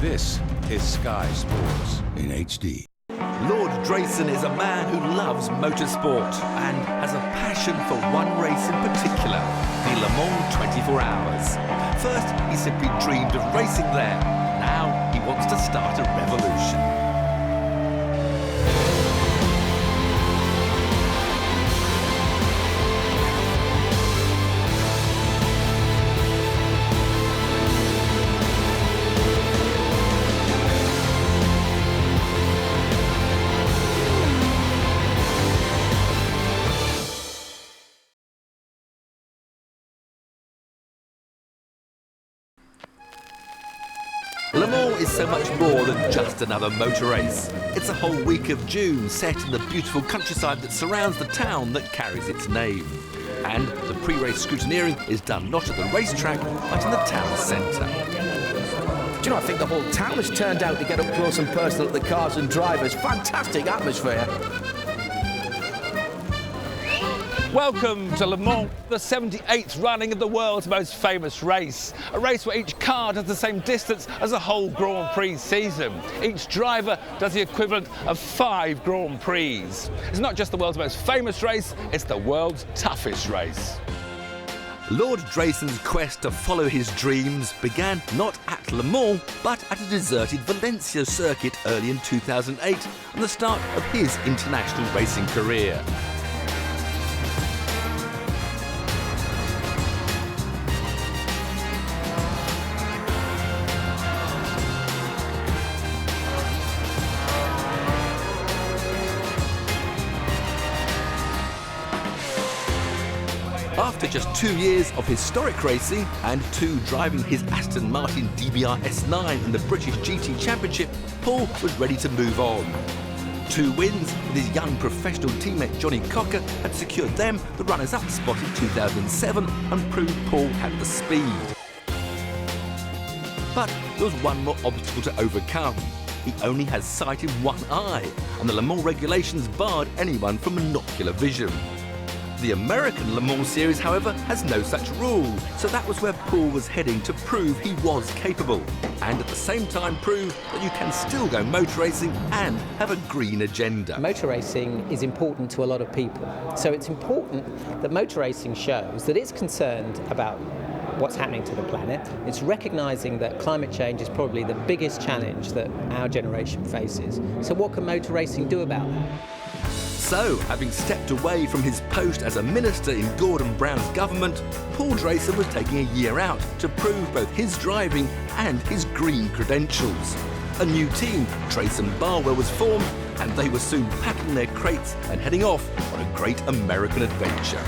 This is Sky Sports in HD. Lord Drayson is a man who loves motorsport and has a passion for one race in particular, the Le Mans 24 Hours. First, he simply dreamed of racing there. Now, he wants to start a revolution. Le Mans is so much more than just another motor race. It's a whole week of June set in the beautiful countryside that surrounds the town that carries its name. And the pre-race scrutineering is done not at the racetrack, but in the town centre. Do you know, I think the whole town has turned out to get up close and personal at the cars and drivers. Fantastic atmosphere. Welcome to Le Mans, the 78th running of the world's most famous race. A race where each car does the same distance as a whole Grand Prix season. Each driver does the equivalent of 5 Grand Prix. It's not just the world's most famous race, it's the world's toughest race. Lord Drayson's quest to follow his dreams began not at Le Mans, but at a deserted Valencia circuit early in 2008, and the start of his international racing career. After just 2 years of historic racing and 2 driving his Aston Martin DBR S9 in the British GT Championship, Paul was ready to move on. 2 wins with his young professional teammate Johnny Cocker had secured them the runners-up spot in 2007 and proved Paul had the speed. But there was one more obstacle to overcome. He only has sight in one eye, and the Le Mans regulations barred anyone from monocular vision. The American Le Mans series, however, has no such rule, so that was where Paul was heading to prove he was capable, and at the same time prove that you can still go motor racing and have a green agenda. Motor racing is important to a lot of people, so it's important that motor racing shows that it's concerned about what's happening to the planet. It's recognising that climate change is probably the biggest challenge that our generation faces. So what can motor racing do about that? So, having stepped away from his post as a minister in Gordon Brown's government, Paul Drayson was taking a year out to prove both his driving and his green credentials. A new team, Drayson Barwell, was formed, and they were soon packing their crates and heading off on a great American adventure.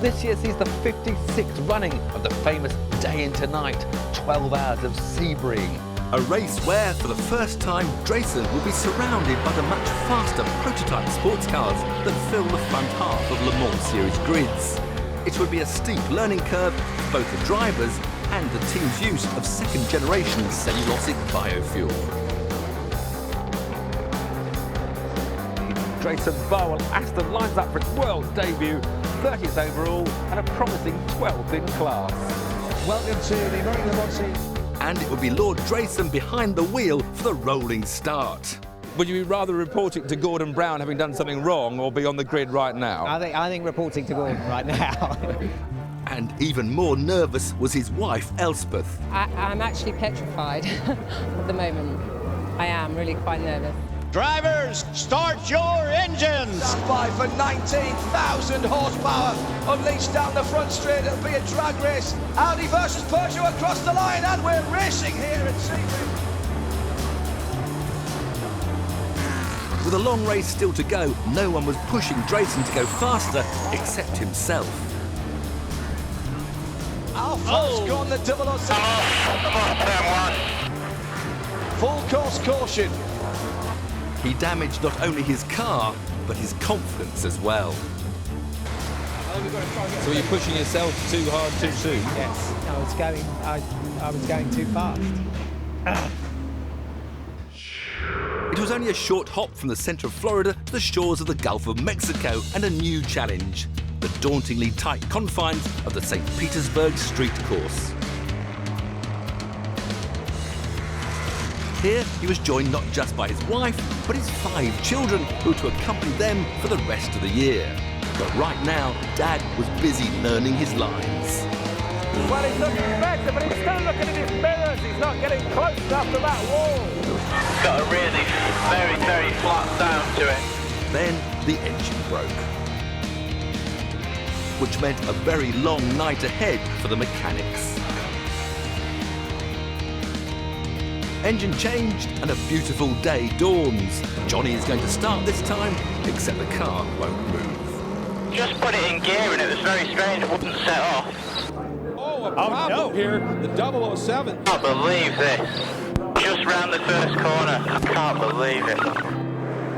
This year sees the 56th running of the famous Day into Night 12 Hours of Sebring. A race where, for the first time, Drayson will be surrounded by the much faster prototype sports cars that fill the front half of Le Mans Series grids. It would be a steep learning curve for both the drivers and the team's use of second-generation cellulosic biofuel. Drayson Barwell Aston lines up for its world debut, 30th overall and a promising 12th in class. Welcome to the American Le Mans series. And it would be Lord Drayson behind the wheel for the rolling start. Would you rather reporting to Gordon Brown having done something wrong or be on the grid right now? I think reporting to Gordon right now. And even more nervous was his wife, Elspeth. I'm actually petrified at the moment. I am really quite nervous. Drivers, start your engines! By for 19,000 horsepower, unleashed down the front straight. It'll be a drag race. Audi versus Peugeot across the line, and we're racing here at Sebring. With a long race still to go, no one was pushing Drayson to go faster except himself. Alpha's gone the 007. Full course caution. He damaged not only his car, but his confidence as well. So you're pushing yourself too hard too soon? Yes, I was going too fast. It was only a short hop from the centre of Florida to the shores of the Gulf of Mexico, and a new challenge, the dauntingly tight confines of the St. Petersburg street course. Here, he was joined not just by his wife, but his 5 children, who were to accompany them for the rest of the year. But right now, Dad was busy learning his lines. Well, he's looking better, but he's still looking at his mirrors. He's not getting close enough to that wall. It's got a really very, very flat sound to it. Then the engine broke, which meant a very long night ahead for the mechanics. Engine changed and a beautiful day dawns. Johnny is going to start this time, except the car won't move. Just put it in gear and it was very strange, it wouldn't set off. Oh, a problem here, the 007. I can't believe this. Just round the first corner, I can't believe it.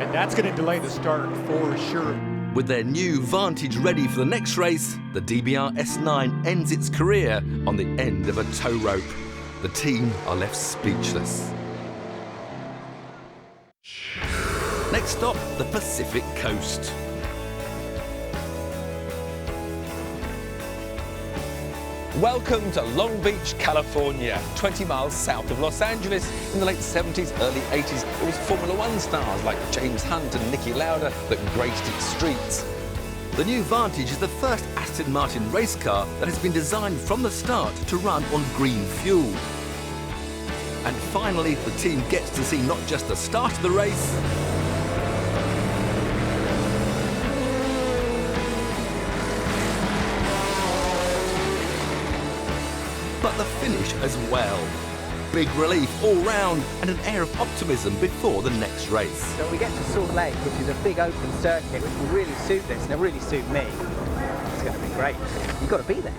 And that's going to delay the start for sure. With their new Vantage ready for the next race, the DBR S9 ends its career on the end of a tow rope. The team are left speechless. Next stop, the Pacific Coast. Welcome to Long Beach, California, 20 miles south of Los Angeles. In the late 70s, early 80s, it was Formula One stars like James Hunt and Niki Lauda that graced its streets. The new Vantage is the first Aston Martin race car that has been designed from the start to run on green fuel. And finally, the team gets to see not just the start of the race, but the finish as well. Big relief all round and an air of optimism before the next race. So we get to Salt Lake, which is a big open circuit, which will really suit this, and it'll really suit me. It's going to be great. You've got to be there.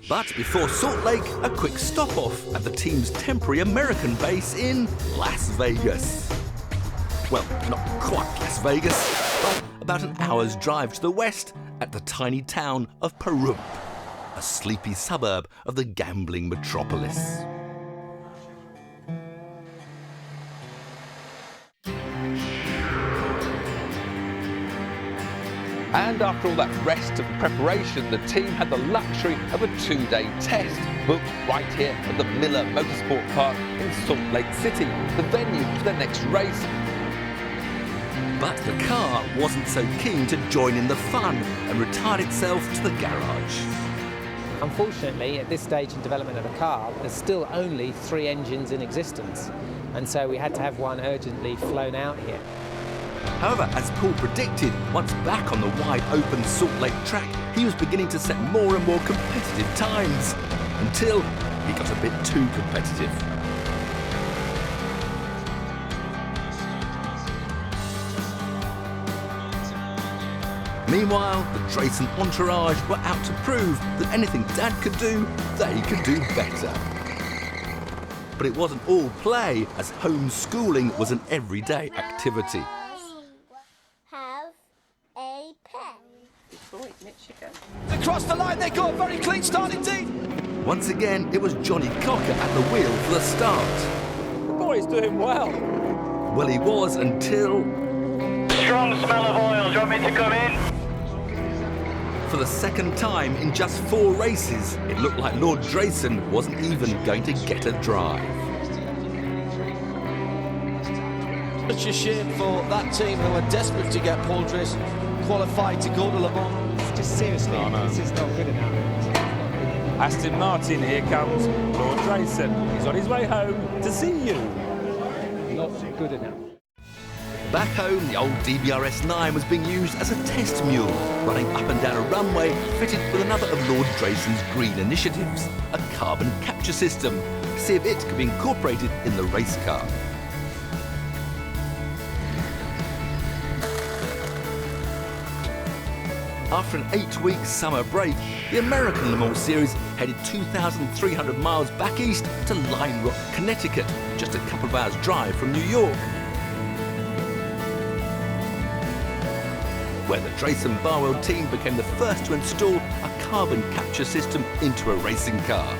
But before Salt Lake, a quick stop-off at the team's temporary American base in Las Vegas. Well, not quite Las Vegas, but about an hour's drive to the west at the tiny town of Pahrump, a sleepy suburb of the gambling metropolis. And after all that rest and preparation, the team had the luxury of a 2-day test, booked right here at the Miller Motorsport Park in Salt Lake City, the venue for their next race. But the car wasn't so keen to join in the fun and retired itself to the garage. Unfortunately, at this stage in development of the car, there's still only 3 engines in existence, and so we had to have one urgently flown out here. However, as Paul predicted, once back on the wide open Salt Lake track, he was beginning to set more and more competitive times, until he got a bit too competitive. Meanwhile, the Drayson entourage were out to prove that anything Dad could do, they could do better. But it wasn't all play, as homeschooling was an everyday activity. Across the line they go, very clean start indeed. Once again, it was Johnny Cocker at the wheel for the start. The boy's doing well. Well, he was until... Strong smell of oil, do you want me to come in? For the second time in just 4 races, it looked like Lord Drayson wasn't even going to get a drive. Such a shame for that team who are desperate to get Paul Drayson qualified to go to Le Mans. Just seriously, this is not good enough. Aston Martin, here comes Lord Drayson. He's on his way home to see you. Not good enough. Back home, the old DBR S9 was being used as a test mule, running up and down a runway fitted with another of Lord Drayson's green initiatives, a carbon capture system, to see if it could be incorporated in the race car. After an 8-week summer break, the American Le Mans Series headed 2,300 miles back east to Line Rock, Connecticut, just a couple of hours' drive from New York, where the Drayson Barwell team became the first to install a carbon capture system into a racing car.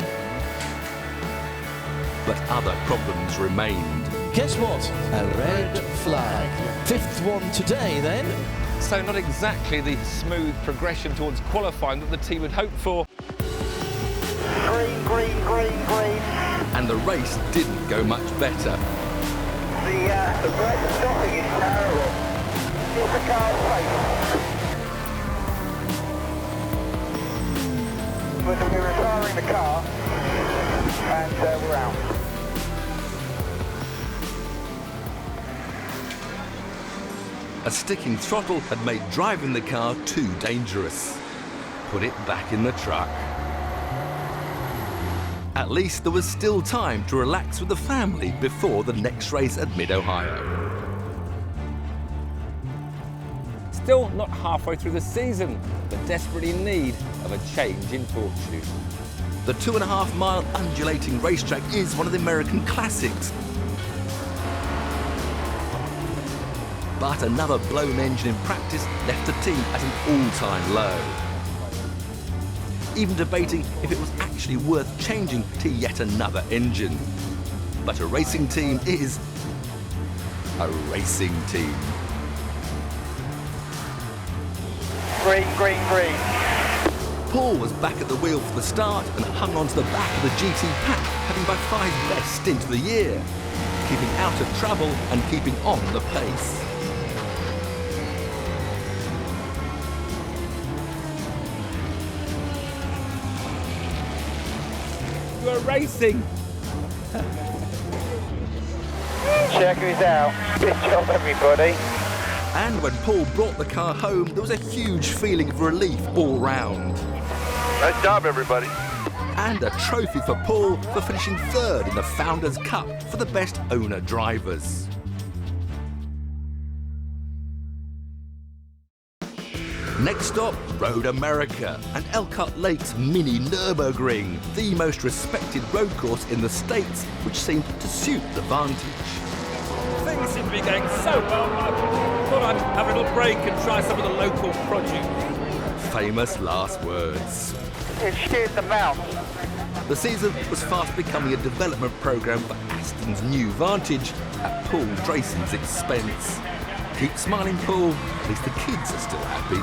But other problems remained. Guess what? A red flag. Fifth one today, then. So not exactly the smooth progression towards qualifying that the team had hoped for. Green, green, green, green. And the race didn't go much better. The break stopping is terrible. Is the car safe? We're retiring the car and we're out. A sticking throttle had made driving the car too dangerous. Put it back in the truck. At least there was still time to relax with the family before the next race at Mid-Ohio. Still not halfway through the season, but desperately in need of a change in fortune. The 2.5-mile undulating racetrack is one of the American classics. But another blown engine in practice left the team at an all-time low. Even debating if it was actually worth changing to yet another engine. But a racing team is a racing team. Green, green, green. Paul was back at the wheel for the start and hung on to the back of the GT pack, having by far his best stint of the year, keeping out of trouble and keeping on the pace. We're racing. Check who's out. Good job, everybody. And when Paul brought the car home, there was a huge feeling of relief all round. Nice job, everybody. And a trophy for Paul for finishing third in the Founders' Cup for the best owner drivers. Next stop, Road America and Elkhart Lake's mini Nürburgring, the most respected road course in the States, which seemed to suit the Vantage. Things seem to be going so well. I thought I'd have a little break and try some of the local produce. Famous last words. It scared them out. The season was fast becoming a development programme for Aston's new Vantage at Paul Drayson's expense. Keep smiling, Paul. At least the kids are still happy.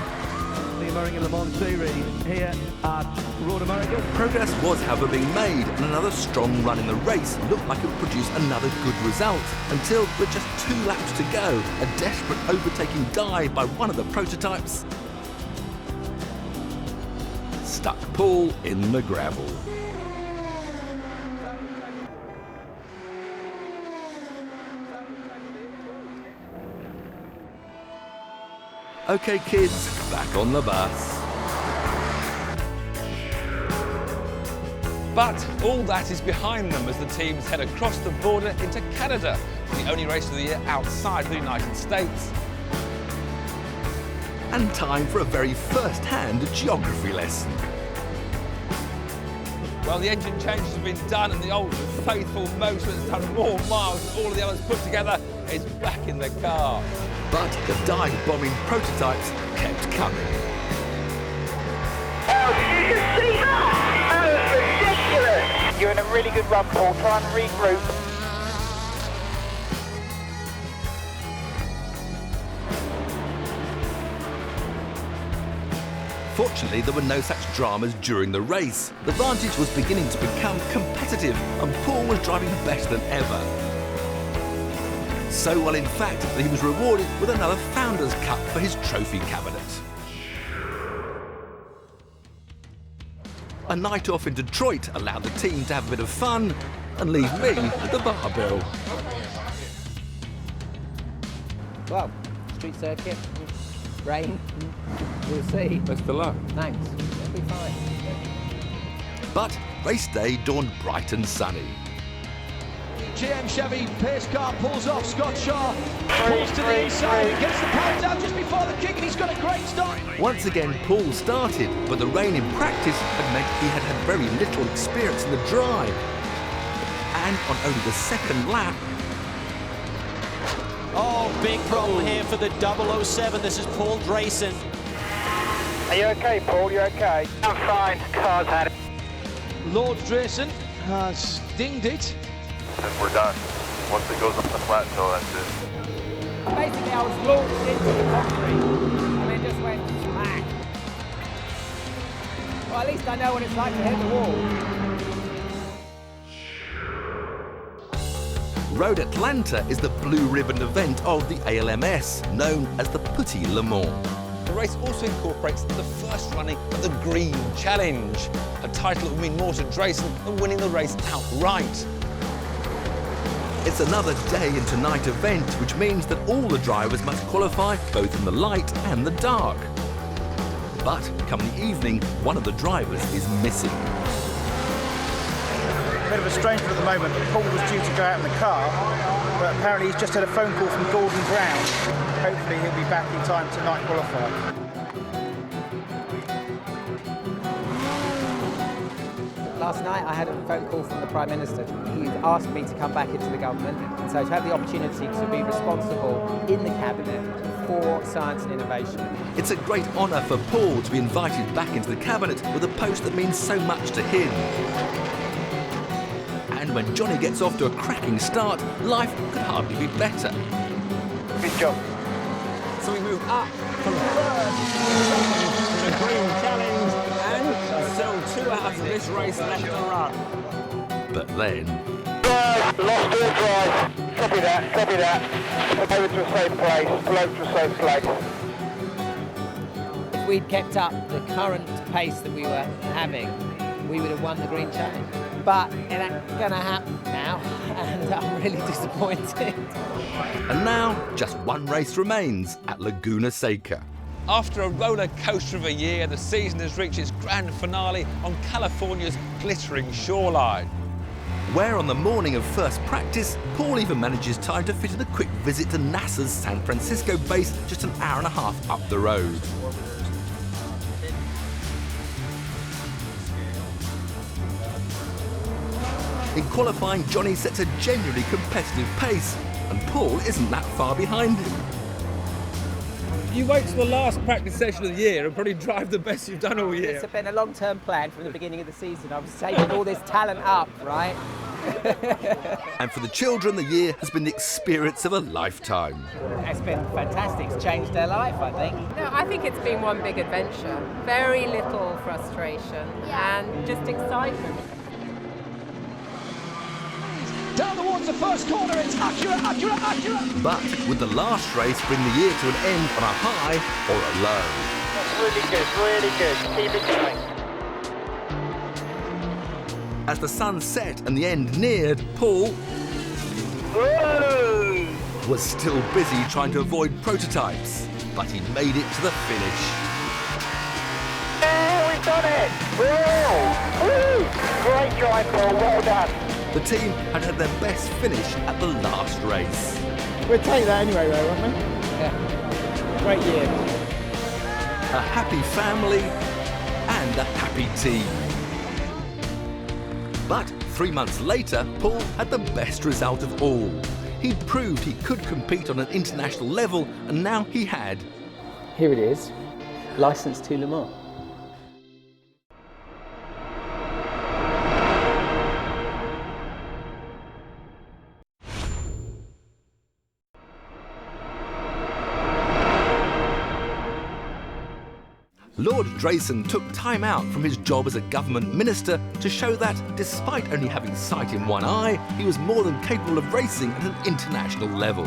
The American Le Mans Series here at Road America. Progress was, however, being made, and another strong run in the race looked like it would produce another good result, until with just 2 laps to go, a desperate overtaking dive by one of the prototypes stuck Paul in the gravel. Okay, kids, back on the bus. But all that is behind them as the teams head across the border into Canada, the only race of the year outside the United States. And time for a very first-hand geography lesson. Well, the engine changes have been done and the old faithful motor that's done more miles than all of the others put together is back in the car. But the dive-bombing prototypes kept coming. Oh, did you just see that? That was ridiculous. You're in a really good run, Paul. Try and regroup. Fortunately, there were no such dramas during the race. The Vantage was beginning to become competitive and Paul was driving better than ever. So well, in fact, that he was rewarded with another Founders' Cup for his trophy cabinet. A night off in Detroit allowed the team to have a bit of fun and leave me with the barbell. Well, street circuit, rain, we'll see. Best of luck. Thanks, it'll be fine. But race day dawned bright and sunny. GM Chevy pace car pulls off. Scott Shaw pulls to the inside and gets the power down just before the kick, and he's got a great start. Once again, Paul started, but the rain in practice had meant he had had very little experience in the drive. And on only the second lap... Oh, big problem here for the 007. This is Paul Drayson. Are you okay, Paul? You okay? I'm fine. Car's had it. Lord Drayson has dinged it. And we're done. Once it goes up the plateau, that's it. Basically, I was launched into the concrete and then just went smack. Well, at least I know what it's like to hit the wall. Road Atlanta is the blue ribbon event of the ALMS, known as the Petit Le Mans. The race also incorporates the first running of the Green Challenge, a title that will mean more to Drayson than winning the race outright. It's another day and night event, which means that all the drivers must qualify both in the light and the dark. But come the evening, one of the drivers is missing. Bit of a stranger at the moment. Paul was due to go out in the car, but apparently he's just had a phone call from Gordon Brown. Hopefully he'll be back in time to night qualify. Last night I had a phone call from the Prime Minister. He asked me to come back into the government, and so to have the opportunity to be responsible in the cabinet for science and innovation. It's a great honour for Paul to be invited back into the cabinet with a post that means so much to him. And when Johnny gets off to a cracking start, life could hardly be better. Good job. So we move up from third to the Green Challenge, and still 2 hours of this race left to run. But then... Drive, lost all drive. Copy that, copy that. Over to a safe place, float to a safe place. If we'd kept up the current pace that we were having, we would have won the Green Challenge. But it ain't gonna happen now, and I'm really disappointed. And now, just one race remains at Laguna Seca. After a roller coaster of a year, the season has reached its grand finale on California's glittering shoreline. Where on the morning of first practice, Paul even manages time to fit in a quick visit to NASA's San Francisco base just an hour and a half up the road. In qualifying, Johnny sets a genuinely competitive pace, and Paul isn't that far behind him. You wait till the last practice session of the year and probably drive the best you've done all year. It's been a long-term plan from the beginning of the season. I was saving all this talent up, right? And for the children, the year has been the experience of a lifetime. It's been fantastic. It's changed their life, I think. No, I think it's been one big adventure. Very little frustration and just excitement. Down towards the first corner, it's accurate, accurate, accurate. But would the last race bring the year to an end on a high or a low? That's really good, really good. Keep it going. As the sun set and the end neared, Paul was still busy trying to avoid prototypes, but he made it to the finish. Oh, we've done it! Woo! Great drive, Paul, well done. The team had had their best finish at the last race. We'll take that anyway, though, won't we? Yeah. Great year. A happy family and a happy team. But 3 months later, Paul had the best result of all. He'd proved he could compete on an international level, and now he had. Here it is, licence to Le Mans. Lord Drayson took time out from his job as a government minister to show that, despite only having sight in one eye, he was more than capable of racing at an international level.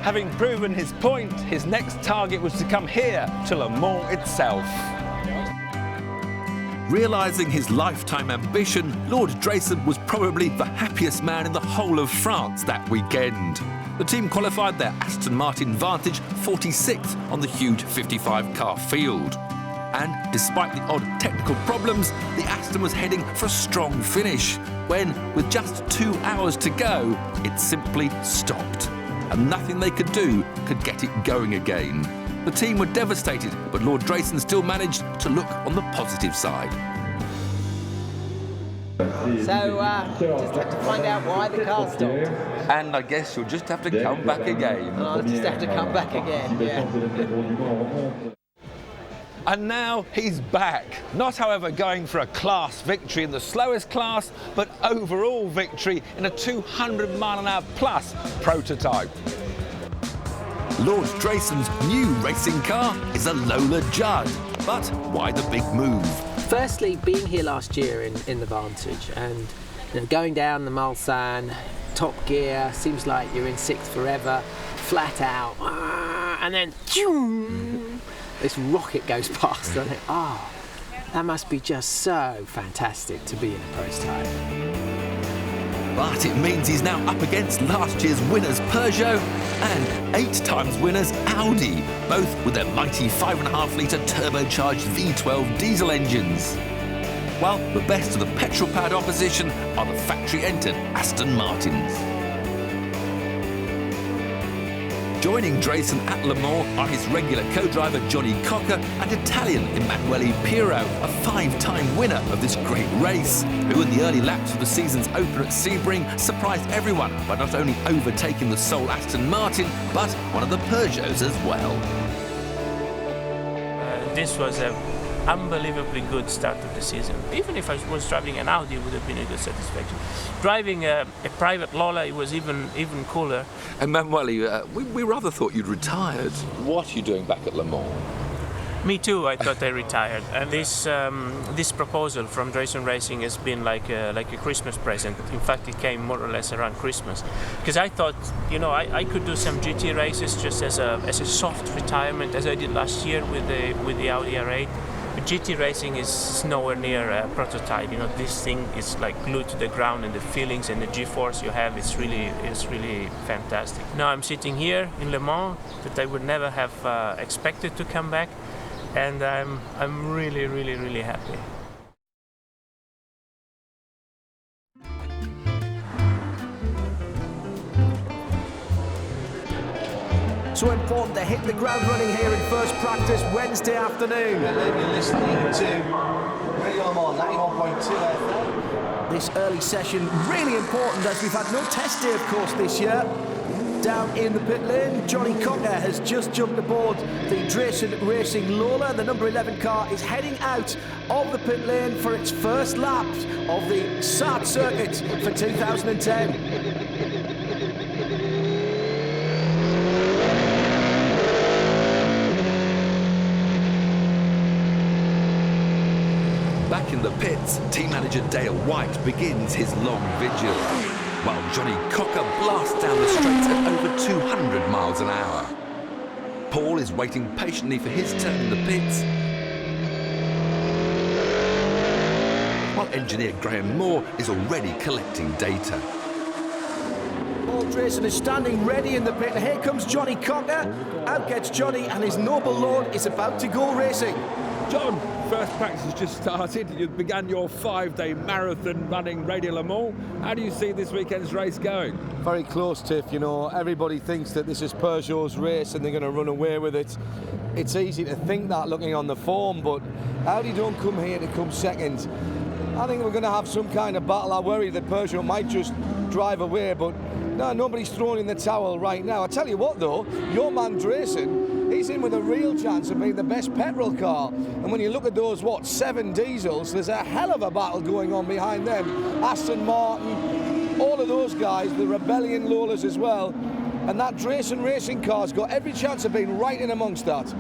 Having proven his point, his next target was to come here to Le Mans itself. Realising his lifetime ambition, Lord Drayson was probably the happiest man in the whole of France that weekend. The team qualified their Aston Martin Vantage 46th on the huge 55-car field. And despite the odd technical problems, the Aston was heading for a strong finish, when, with just 2 hours to go, it simply stopped. And nothing they could do could get it going again. The team were devastated, but Lord Drayson still managed to look on the positive side. So, just have to find out why the car stopped. And I guess you'll just have to come back again. I'll just have to come back again, yeah. And now he's back. Not, however, going for a class victory in the slowest class, but overall victory in a 200-mile-an-hour plus prototype. Lord Drayson's new racing car is a Lola Judd. But why the big move? Firstly, being here last year in the Vantage and going down the Mulsanne, top gear, seems like you're in sixth forever, flat out, and then this rocket goes past, and I think, oh, that must be just so fantastic to be in a prototype. But it means he's now up against last year's winners Peugeot and 8 times winners Audi, both with their mighty 5.5-litre turbocharged V12 diesel engines. While the best of the petrol-powered opposition are the factory-entered Aston Martins. Joining Drayson at Le Mans are his regular co-driver Johnny Cocker and Italian Emanuele Pirro, a 5-time winner of this great race, who in the early laps of the season's open at Sebring surprised everyone by not only overtaking the sole Aston Martin, but one of the Peugeots as well. This was an unbelievably good start of the season. Even if I was driving an Audi, it would have been a good satisfaction. Driving a private Lola, it was even cooler. Emanuele, we rather thought you'd retired. What are you doing back at Le Mans? Me too, I thought I retired. And this proposal from Drayson Racing has been like a Christmas present. In fact, it came more or less around Christmas. Because I thought, I could do some GT races just as a soft retirement, as I did last year with the Audi R8. But GT racing is nowhere near a prototype. This thing is like glued to the ground, and the feelings and the G-force you have is really fantastic. Now I'm sitting here in Le Mans that I would never have expected to come back, and I'm really happy. So important to hit the ground running here in first practice Wednesday afternoon. You're listening to Radio Le Mans 91.2 FM. This early session really important as we've had no test day, of course, this year. Down in the pit lane, Johnny Cocker has just jumped aboard the Drayson Racing Lola. The number 11 car is heading out of the pit lane for its first lap of the SAT circuit for 2010. Back in the pits, team manager Dale White begins his long vigil, while Johnny Cocker blasts down the straight at over 200 miles an hour. Paul is waiting patiently for his turn in the pits, while engineer Graham Moore is already collecting data. Paul Drayson is standing ready in the pit. Here comes Johnny Cocker. Out gets Johnny, and his noble lord is about to go racing. John, first practice has just started. You began your 5-day marathon running Radio Le Mans. How do you see this weekend's race going? Very close, Tiff. Everybody thinks that this is Peugeot's race and they're going to run away with it. It's easy to think that looking on the form, but Audi don't come here to come second. I think we're going to have some kind of battle. I worry that Peugeot might just drive away, but no, nobody's throwing in the towel right now. I tell you what, though, your man Drayson, he's in with a real chance of being the best petrol car. And when you look at those, 7 diesels, there's a hell of a battle going on behind them. Aston Martin, all of those guys, the Rebellion Lolas as well. And that Drayson Racing car's got every chance of being right in amongst that.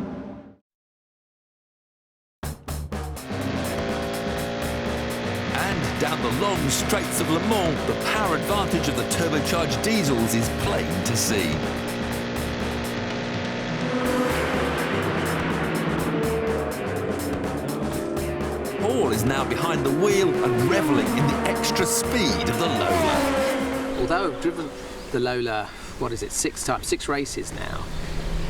And down the long straights of Le Mans, the power advantage of the turbocharged diesels is plain to see. Paul is now behind the wheel and revelling in the extra speed of the Lola. Although I've driven the Lola, 6 races now,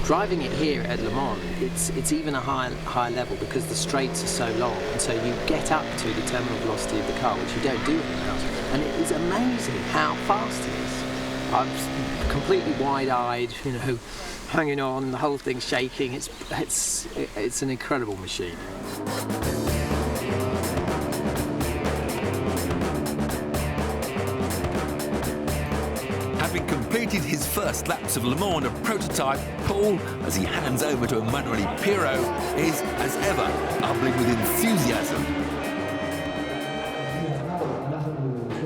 driving it here at Le Mans, it's even a higher level because the straights are so long, and so you get up to the terminal velocity of the car, which you don't do anywhere else. And it is amazing how fast it is. I'm completely wide-eyed, hanging on, the whole thing's shaking. It's an incredible machine. Having completed his first laps of Le Mans on a prototype, Paul, as he hands over to Emanuele Pirro, is, as ever, bubbling with enthusiasm.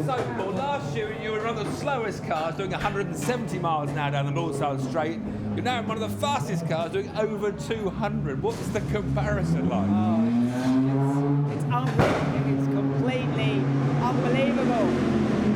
So, Paul, last year you were one of the slowest cars doing 170 miles an hour down the Northside Straight. You're now one of the fastest cars doing over 200. What's the comparison like? Oh, it's unreal. It's completely unbelievable.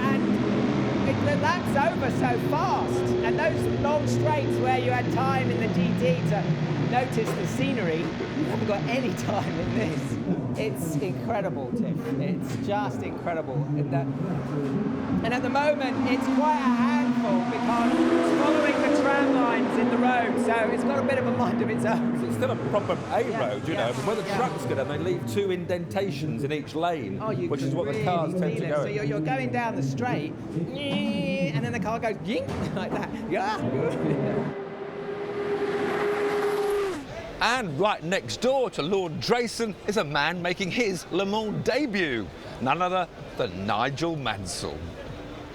And the lap's over so fast. And those long straights where you had time in the GT to notice the scenery, you haven't got any time in this. It's incredible, Tim. It's just incredible. And at the moment, it's quite a handful because it's following the tram lines in the road, so it's got a bit of a mind of its own. It's still a proper road, you know, but where the trucks go down, they leave 2 indentations in each lane, which is what the cars tend to go in. So you're going down the straight, and then the car goes ying, like that. Yeah. And right next door to Lord Drayson is a man making his Le Mans debut, none other than Nigel Mansell.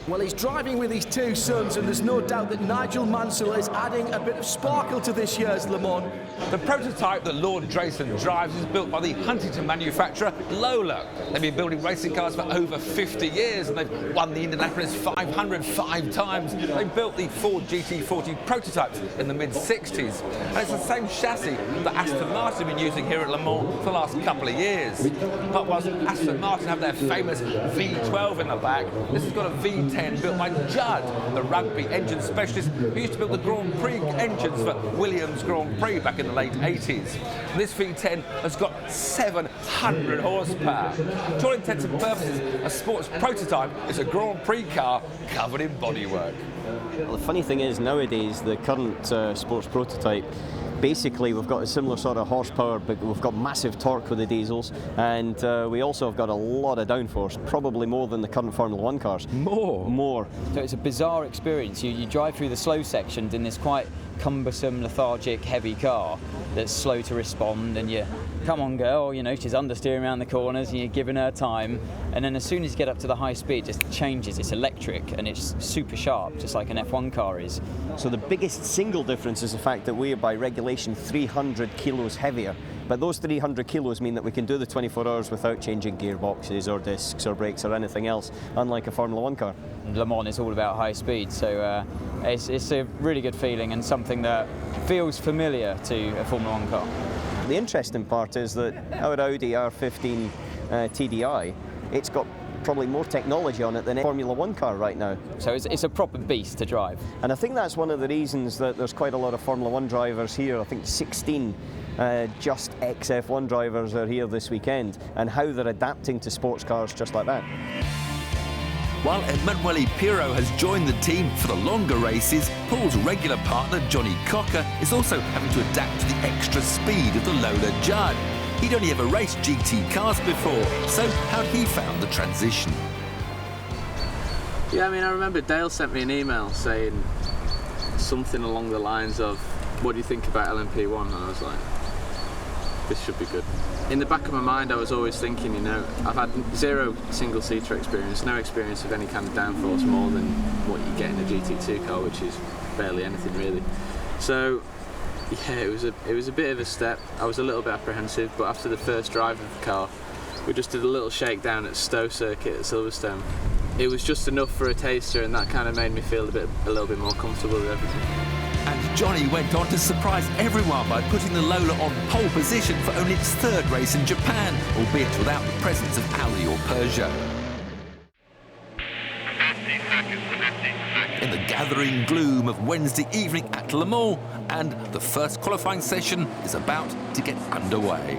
Well, he's driving with his 2 sons, and there's no doubt that Nigel Mansell is adding a bit of sparkle to this year's Le Mans. The prototype that Lord Drayson drives is built by the Huntington manufacturer Lola. They've been building racing cars for over 50 years, and they've won the Indianapolis 500 5 times. They built the Ford GT40 prototypes in the mid-60s, and it's the same chassis that Aston Martin have been using here at Le Mans for the last couple of years. But whilst Aston Martin have their famous V12 in the back, this has got a V10 built by Judd, the rugby engine specialist who used to build the Grand Prix engines for Williams Grand Prix back in the late 80s. And this V10 has got 700 horsepower. To all intents and purposes, a sports prototype is a Grand Prix car covered in bodywork. Well, the funny thing is, nowadays, the current sports prototype, basically we've got a similar sort of horsepower, but we've got massive torque with the diesels, and we also have got a lot of downforce, probably more than the current Formula 1 cars. More. So it's a bizarre experience. You drive through the slow sections in this quite cumbersome, lethargic, heavy car that's slow to respond, and you, come on girl, you know, she's understeering around the corners and you're giving her time, and then as soon as you get up to the high speed, it just changes. It's electric and it's super sharp, just like an F1 car is. So the biggest single difference is the fact that we are by regulation 300 kilos heavier, but those 300 kilos mean that we can do the 24 hours without changing gearboxes or discs or brakes or anything else, unlike a Formula 1 car. Le Mans is all about high speed, so it's a really good feeling and something that feels familiar to a Formula 1 car. The interesting part is that our Audi R15 TDI, it's got probably more technology on it than a Formula 1 car right now. So it's a proper beast to drive. And I think that's one of the reasons that there's quite a lot of Formula 1 drivers here. I think 16 just ex-F1 drivers are here this weekend, and how they're adapting to sports cars just like that. While Emanuele Pirro has joined the team for the longer races, Paul's regular partner Johnny Cocker is also having to adapt to the extra speed of the Lola Judd. He'd only ever raced GT cars before, so how'd he found the transition? Yeah, I mean, I remember Dale sent me an email saying something along the lines of, what do you think about LMP1? And I was like, this should be good. In the back of my mind, I was always thinking, you know, I've had 0 single-seater experience, no experience of any kind of downforce more than what you get in a GT2 car, which is barely anything really. So, yeah, it was a bit of a step. I was a little bit apprehensive, but after the first drive of the car, we just did a little shakedown at Stowe Circuit at Silverstone. It was just enough for a taster, and that kind of made me feel a little bit more comfortable with everything. And Johnny went on to surprise everyone by putting the Lola on pole position for only its 3rd race in Japan, albeit without the presence of Audi or Peugeot. In the gathering gloom of Wednesday evening at Le Mans, and the first qualifying session is about to get underway.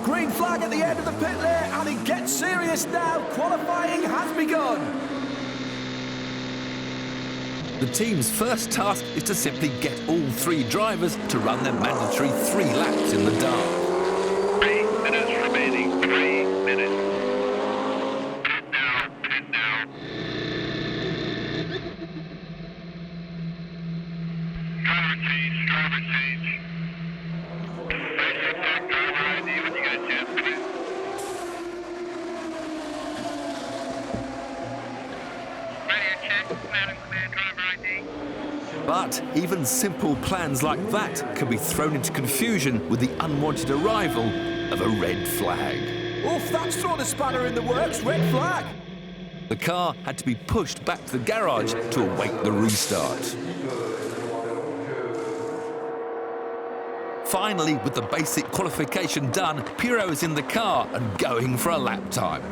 Green flag at the end of the pit lane, and it gets serious now. Qualifying has begun. The team's first task is to simply get all 3 drivers to run their mandatory 3 laps in the dark. 3 minutes remaining, 3 minutes. Pit now. Driver change, driver change. Driver ID when you get a chance, please. Ready to check, Madam Command Driver. But even simple plans like that can be thrown into confusion with the unwanted arrival of a red flag. Oof, that's thrown a spanner in the works. Red flag. The car had to be pushed back to the garage to await the restart. Finally, with the basic qualification done, Pirro is in the car and going for a lap time.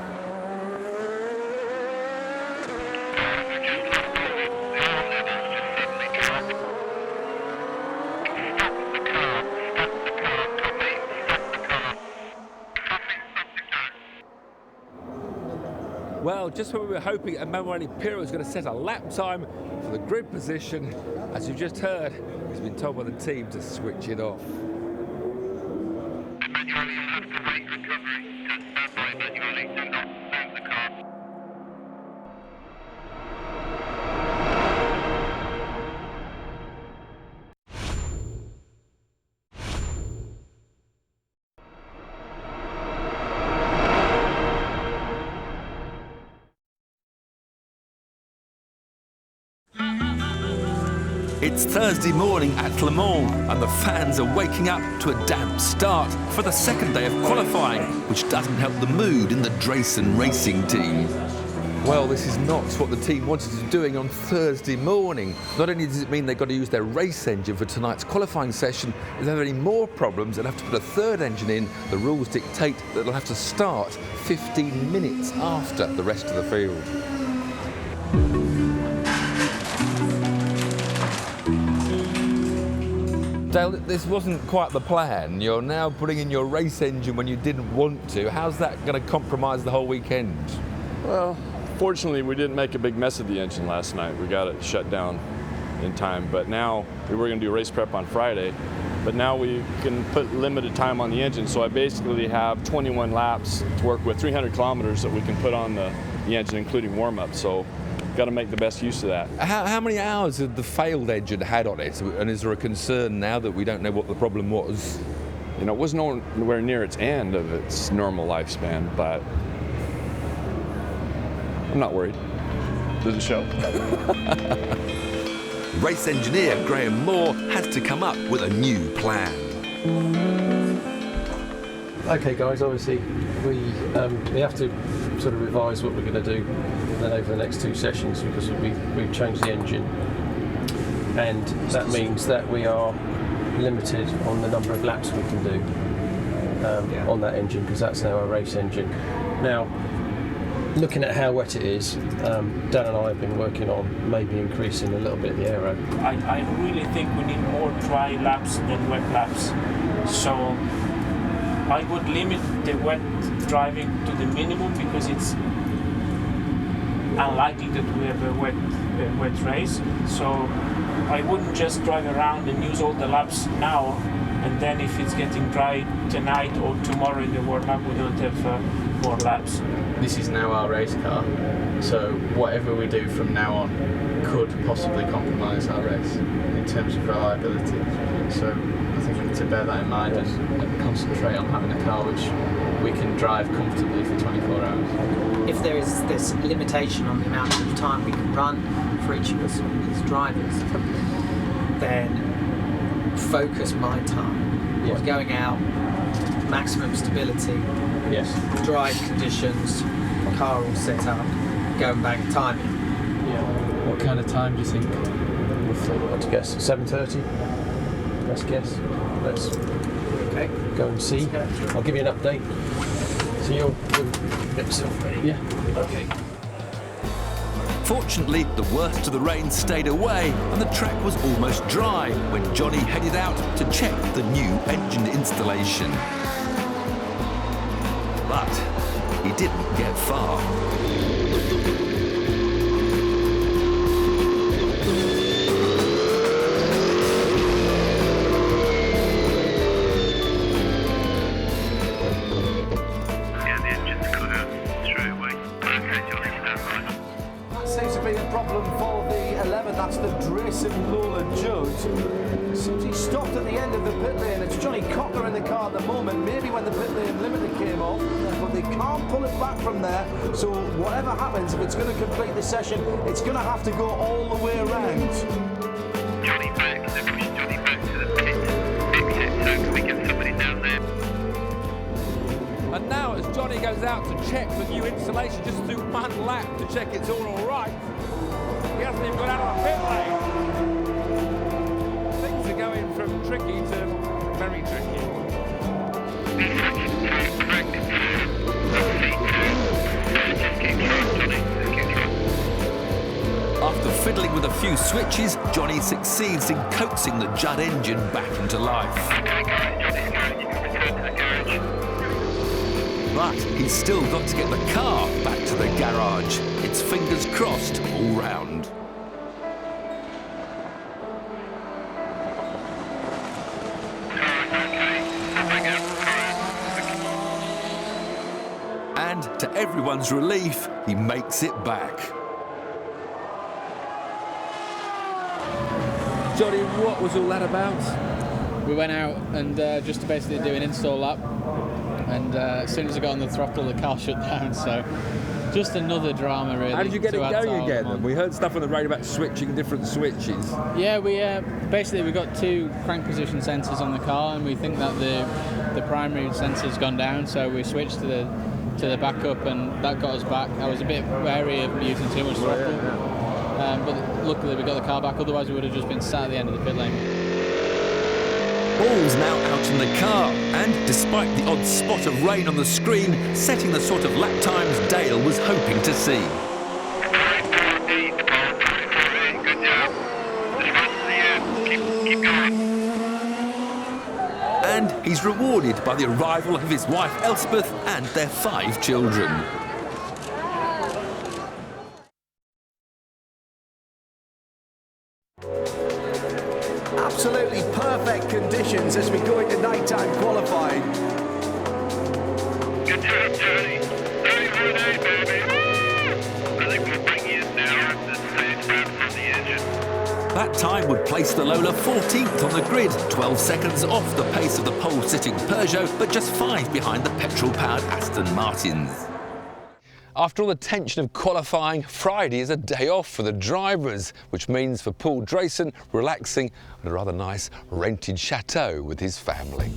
Well, just when we were hoping Emanuele Pirro was going to set a lap time for the grid position, as you just heard, he's been told by the team to switch it off. It's Thursday morning at Le Mans and the fans are waking up to a damp start for the second day of qualifying, which doesn't help the mood in the Drayson racing team. Well, this is not what the team wanted to be doing on Thursday morning. Not only does it mean they've got to use their race engine for tonight's qualifying session, if they have any more problems and have to put a third engine in, the rules dictate that they'll have to start 15 minutes after the rest of the field. Dale, this wasn't quite the plan. You're now putting in your race engine when you didn't want to. How's that going to compromise the whole weekend? Well, fortunately, we didn't make a big mess of the engine last night. We got it shut down in time. But now, we were going to do race prep on Friday, but now we can put limited time on the engine. So I basically have 21 laps to work with, 300 kilometers that we can put on the engine, including warm-up. So got to make the best use of that. How many hours had the failed engine had on it? And is there a concern now that we don't know what the problem was? You know, it was nowhere near its end of its normal lifespan, but I'm not worried. Does it show? Race engineer Graham Moore has to come up with a new plan. Okay, guys, obviously we have to sort of revise what we're going to do over the next two sessions because we've changed the engine, and that means that we are limited on the number of laps we can do on that engine because that's now a race engine. Now, looking at how wet it is, Dan and I have been working on maybe increasing a little bit the aero. I really think we need more dry laps than wet laps. So I would limit the wet driving to the minimum because it's unlikely that we have a wet race. So I wouldn't just drive around and use all the laps now, and then if it's getting dry tonight or tomorrow in the warm-up, we don't have more laps. This is now our race car, so whatever we do from now on could possibly compromise our race in terms of reliability. So I think we need to bear that in mind and concentrate on having a car which we can drive comfortably for 24 hours. If there is this limitation on the amount of time we can run for each of us as drivers, then focus my time on going out, maximum stability, drive conditions, car all set up, going back timing. What kind of time do you think? What to guess? 7:30. Best guess. Let's go and see. I'll give you an update. So you'll get yourself ready. Yeah. Okay. Fortunately, the worst of the rain stayed away and the track was almost dry when Johnny headed out to check the new engine installation. But he didn't get far. Seems to be a problem for the 11. That's the Drayson Lola Judd. Seems he stopped at the end of the pit lane. It's Johnny Cocker in the car at the moment. Maybe when the pit lane limiter came off, but they can't pull it back from there. So whatever happens, if it's going to complete the session, it's going to have to go all the way around. And now, as Johnny goes out to check the new insulation, just do one lap to check it's all right. He hasn't even got out of the pit lane. Things are going from tricky to very tricky. After fiddling with a few switches, Johnny succeeds in coaxing the Judd engine back into life. But he's still got to get the car back to the garage. It's fingers crossed all round. And to everyone's relief, he makes it back. Johnny, what was all that about? We went out and just to basically do an install lap, and as soon as I got on the throttle, the car shut down. So just another drama, really. How did you get it going again? We heard stuff on the radio about switching different switches. Yeah, we basically we've got 2 crank position sensors on the car, and we think that the primary sensor's gone down, so we switched to the backup, and that got us back. I was a bit wary of using too much throttle. But luckily we got the car back, otherwise we would have just been sat at the end of the pit lane. Ball's now out in the car, and despite the odd spot of rain on the screen, setting the sort of lap times Dale was hoping to see. And he's rewarded by the arrival of his wife Elspeth and their 5 children. Absolutely perfect conditions as we go into nighttime qualifying. Good job, Johnny. 34-day, baby. I think we'll bring you now the stage from the engine. That time would place the Lola 14th on the grid, 12 seconds off the pace of the pole-sitting Peugeot, but just 5 behind the petrol-powered Aston Martins. After all the tension of qualifying, Friday is a day off for the drivers, which means for Paul Drayson relaxing at a rather nice rented chateau with his family.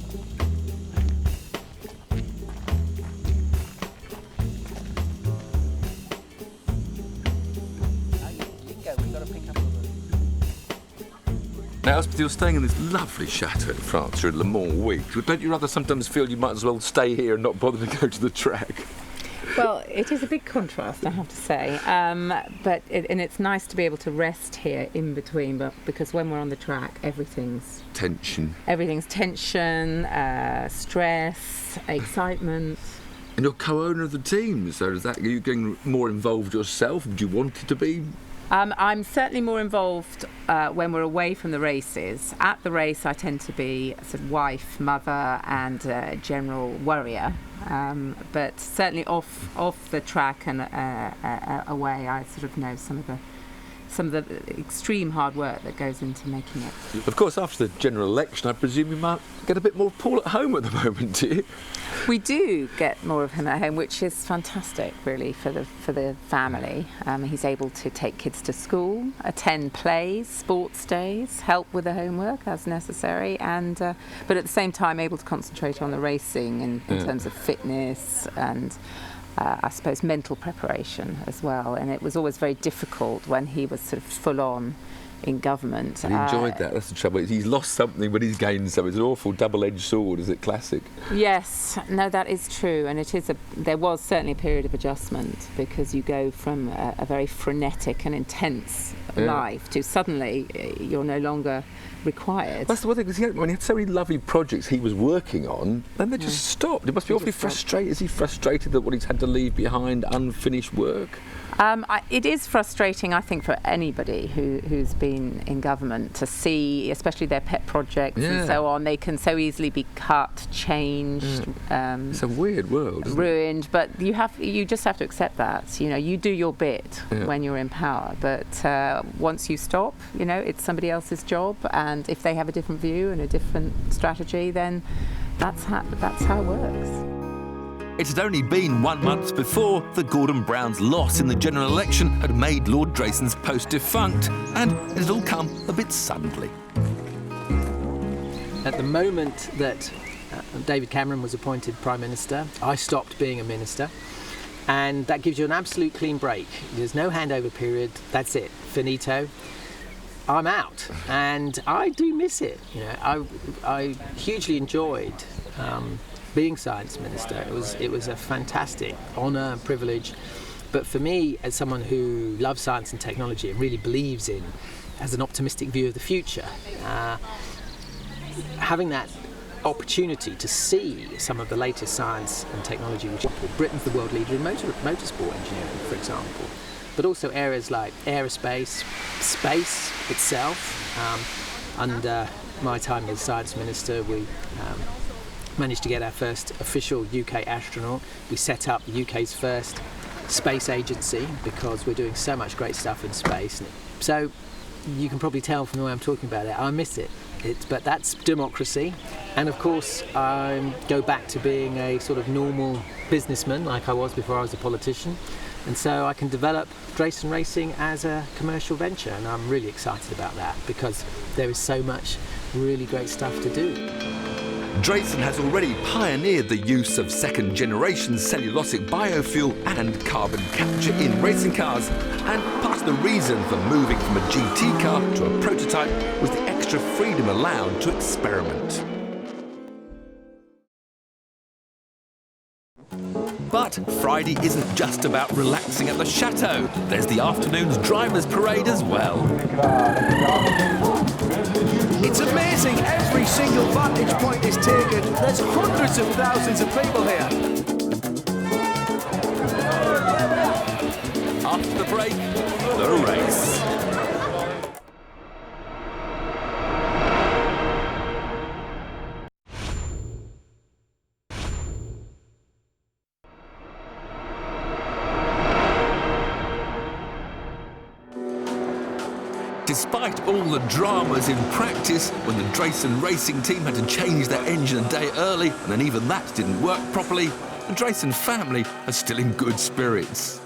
Now, Elspeth, you're staying in this lovely chateau in France during Le Mans week. Don't you rather sometimes feel you might as well stay here and not bother to go to the track? Well, it is a big contrast, I have to say, and it's nice to be able to rest here in between, but because when we're on the track, everything's tension, stress, excitement. And you're co-owner of the team, so are you getting more involved yourself? Do you want it to be? I'm certainly more involved when we're away from the races. At the race, I tend to be a sort of wife, mother, and general worrier. But certainly off the track and away, I sort of know some of the extreme hard work that goes into making it. Of course, after the general election, I presume you might get a bit more Paul at home at the moment, do you? We do get more of him at home, which is fantastic, really, for the family. He's able to take kids to school, attend plays, sports days, help with the homework as necessary, and but at the same time able to concentrate on the racing in terms of fitness and I suppose mental preparation as well. And it was always very difficult when he was sort of full on in government. And he enjoyed that, that's the trouble. He's lost something but he's gained something. It's an awful double-edged sword, is it classic? Yes, no, that is true, and there was certainly a period of adjustment because you go from a very frenetic and intense life to suddenly you're no longer required. That's the one thing, because when he had so many lovely projects he was working on, then they just stopped. It must be awfully frustrating. Is he frustrated that what he's had to leave behind unfinished work? It is frustrating, I think, for anybody who's been in government to see, especially their pet projects and so on. They can so easily be cut, changed. It's a weird world, isn't ruined. It? But you just have to accept that. You know, you do your bit when you're in power, but once you stop, it's somebody else's job. And if they have a different view and a different strategy, then that's how it works. It had only been 1 month before the Gordon Brown's loss in the general election had made Lord Drayson's post defunct, and it had all come a bit suddenly. at the moment that David Cameron was appointed Prime Minister, I stopped being a minister, and that gives you an absolute clean break. There's no handover period. That's it, finito. I'm out, and I do miss it. You know, I hugely enjoyed being Science Minister. It was a fantastic honour and privilege. But for me, as someone who loves science and technology and really believes in, has an optimistic view of the future, having that opportunity to see some of the latest science and technology, which Britain's the world leader in motorsport engineering, for example, but also areas like aerospace, space itself. Under my time as Science Minister, we managed to get our first official UK astronaut. We set up the UK's first space agency because we're doing so much great stuff in space. So you can probably tell from the way I'm talking about it, I miss it. But that's democracy. And of course, I go back to being a sort of normal businessman like I was before I was a politician. And so I can develop Drayson Racing as a commercial venture. And I'm really excited about that because there is so much really great stuff to do. Drayson has already pioneered the use of second-generation cellulosic biofuel and carbon capture in racing cars, and part of the reason for moving from a GT car to a prototype was the extra freedom allowed to experiment. But Friday isn't just about relaxing at the chateau. There's the afternoon's drivers' parade as well. It's amazing, every single vantage point is taken. There's hundreds of thousands of people here. After the break, the race. Despite all the dramas in practice, when the Drayson Racing team had to change their engine a day early, and then even that didn't work properly, the Drayson family are still in good spirits.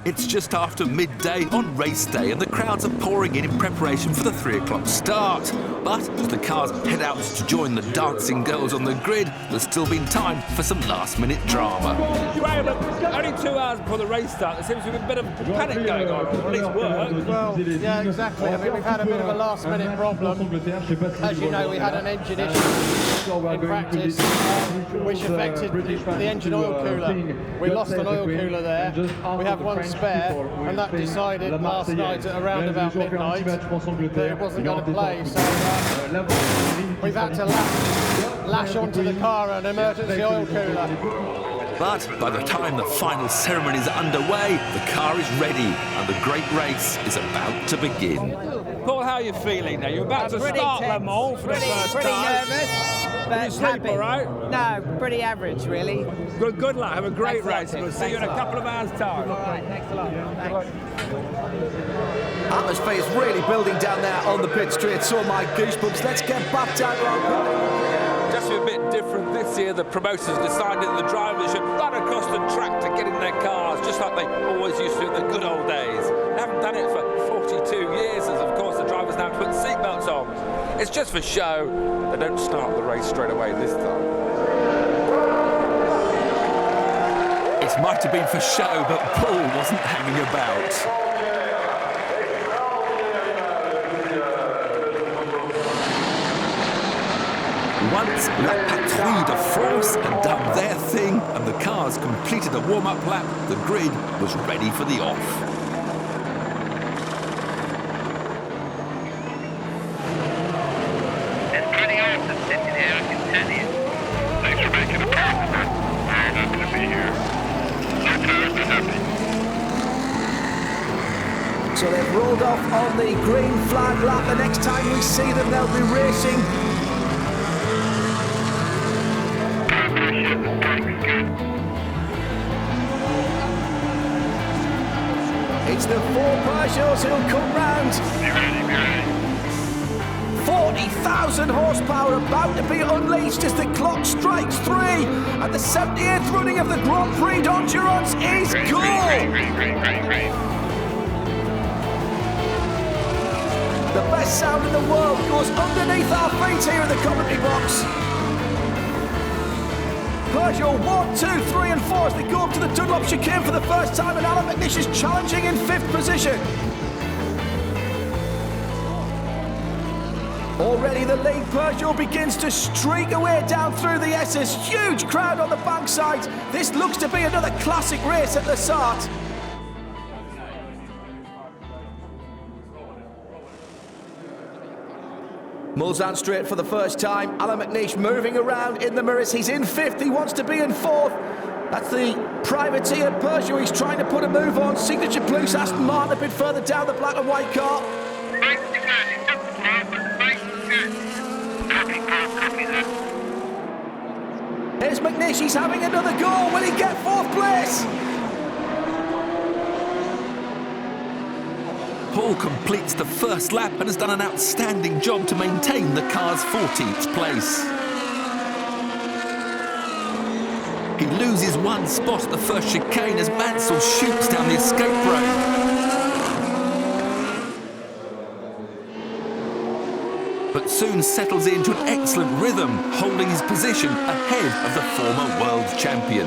It's just after midday on race day, and the crowds are pouring in preparation for the 3 o'clock start. But as the cars head out to join the dancing girls on the grid, there's still been time for some last-minute drama. Only 2 hours before the race start, there seems to be a bit of panic going on, or at least work. Well, yeah, exactly. I mean, we've had a bit of a last-minute problem. As you know, we had an engine issue in practice, which affected the engine oil cooler. We lost an oil cooler there. We have one spare, and that decided last night at around about midnight that it wasn't going to play. So we've had to lash onto the car an emergency oil cooler. But by the time the final ceremonies are underway, the car is ready and the great race is about to begin. Paul, how are you feeling now? You're about to start Le Mans for the first pretty time. Nervous, but you sleep happy. all right? No, pretty average, really. Good luck. Have a great Thanks race. We'll see you in a couple of hours' time. All right, thanks a lot. Thanks. Atmosphere is really building down there on the pit straight, so my goosebumps. Let's get back down to our Just to be a bit different this year, the promoters decided that the drivers should run across the track to get in their cars, just like they always used to in the good old days. They haven't done it for 42 years, as of course the drivers now put seatbelts on. It's just for show. They don't start the race straight away this time. It might have been for show, but Paul wasn't hanging about. Once La Patrouille de France had done their thing and the cars completed a warm-up lap, the grid was ready for the off. It's pretty awesome sitting here, I can tell you. Thanks for making a pass. Very happy to be here. So tired but happy. So they've rolled off on the green flag lap. The next time we see them, they'll be racing. It's the 4 Peugeots who'll come round. Be ready. 40,000 horsepower about to be unleashed as the clock strikes 3. And the 78th running of the Grand Prix d'Endurance is gone. Great. The best sound in the world goes underneath our feet here in the commentary box. Peugeot 1, 2, 3 and 4 as they go up to the Dunlop chicane for the first time, and Alan McNish is challenging in 5th position. Already the lead Peugeot begins to streak away down through the S's. Huge crowd on the bankside. This looks to be another classic race at the start. Mulsanne straight for the first time. Alan McNish moving around in the mirrors. He's in 5th, he wants to be in 4th. That's the privateer Peugeot. He's trying to put a move on. Signature Plus, Aston Martin a bit further down the black and white car. Here's McNish, he's having another go. Will he get 4th place? Paul completes the first lap and has done an outstanding job to maintain the car's 14th place. He loses one spot at the first chicane as Mansell shoots down the escape road. But soon settles into an excellent rhythm, holding his position ahead of the former world champion.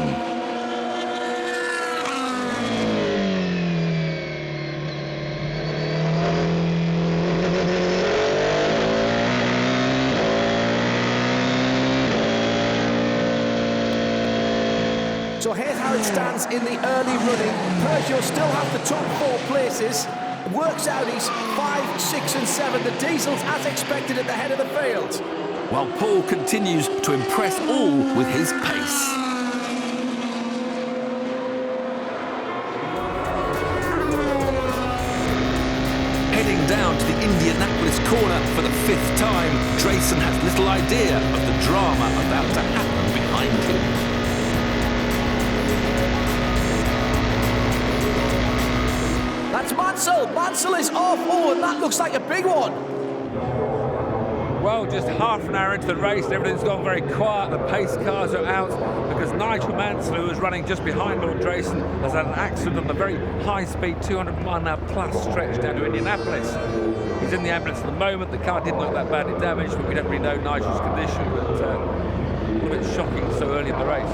So here's how it stands in the early running. Peugeot still have the top 4 places. Works Audis 5, 6 and 7. The diesels as expected at the head of the field. While Paul continues to impress all with his pace. Heading down to the Indianapolis corner for the 5th time, Drayson has little idea of the drama about to happen behind him. That's Mansell. Mansell is off. Oh, and that looks like a big one. Well, just half an hour into the race, everything's gone very quiet. The pace cars are out because Nigel Mansell, who was running just behind Lord Drayson, has had an accident on the very high-speed 200-mile-an-hour+ stretch down to Indianapolis. He's in the ambulance at the moment. The car didn't look that badly damaged, but we don't really know Nigel's condition. But a little bit shocking so early in the race.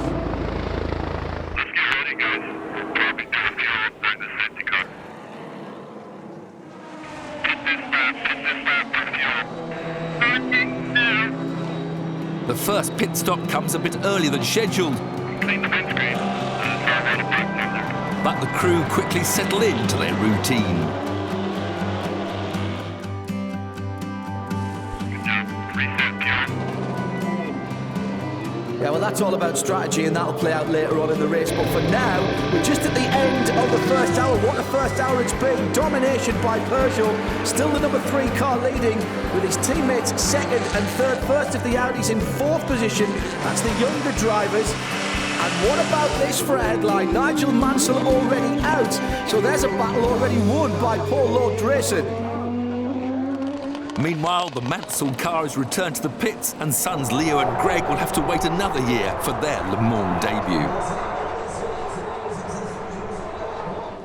The first pit stop comes a bit earlier than scheduled. But the crew quickly settle into their routine. Yeah, well, that's all about strategy, and that'll play out later on in the race. But for now, we're just at the end of the first hour. What a first hour it's been. Domination by Peugeot. Still the number 3 car leading, with his teammates 2nd and 3rd. First of the Audis in 4th position. That's the younger drivers. And what about this for a headline? Nigel Mansell already out. So there's a battle already won by Paul Lord Drayson. Meanwhile, the Mansell car is returned to the pits, and sons Leo and Greg will have to wait another year for their Le Mans debut.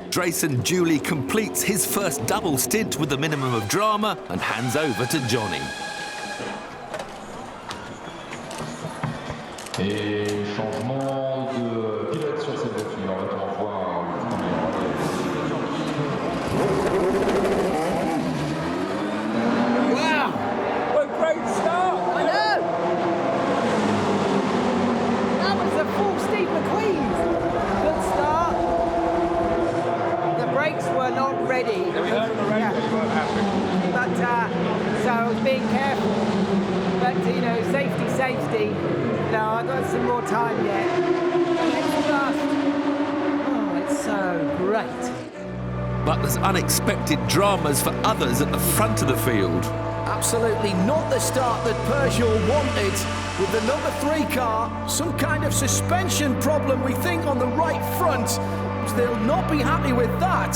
Drayson duly completes his first double stint with the minimum of drama and hands over to Johnny. Et changement de pilote sur cette voiture. On voit un premier. Wow! What a great start! I know! That was a full Steve McQueen. Good start. The brakes were not ready. Yeah, we heard on the radio you weren't happy. But, so I was being careful. But, you know, safety. No, I've got some more time yet. It's fast. Oh, it's so great. But there's unexpected dramas for others at the front of the field. Absolutely not the start that Peugeot wanted. With the number 3 car, some kind of suspension problem, we think, on the right front. So they'll not be happy with that.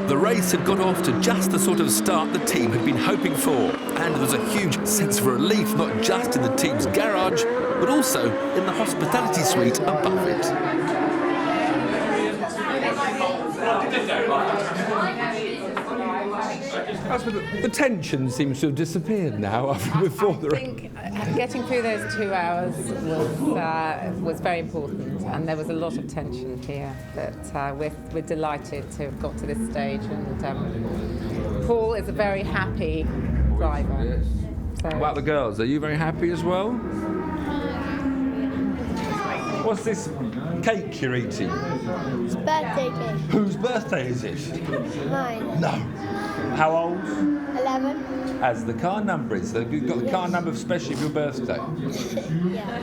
The race had got off to just the sort of start the team had been hoping for, and there was a huge sense of relief not just in the team's garage, but also in the hospitality suite above it. The tension seems to have disappeared now before the race. I think getting through those 2 hours was very important, and there was a lot of tension here. But we're delighted to have got to this stage, and Paul is a very happy driver. Yes. So. About the girls, are you very happy as well? What's this cake you're eating? It's birthday cake. Whose birthday is it? Mine. No. How old? 11. As the car number is. So you've got the car number especially for your birthday. Yeah.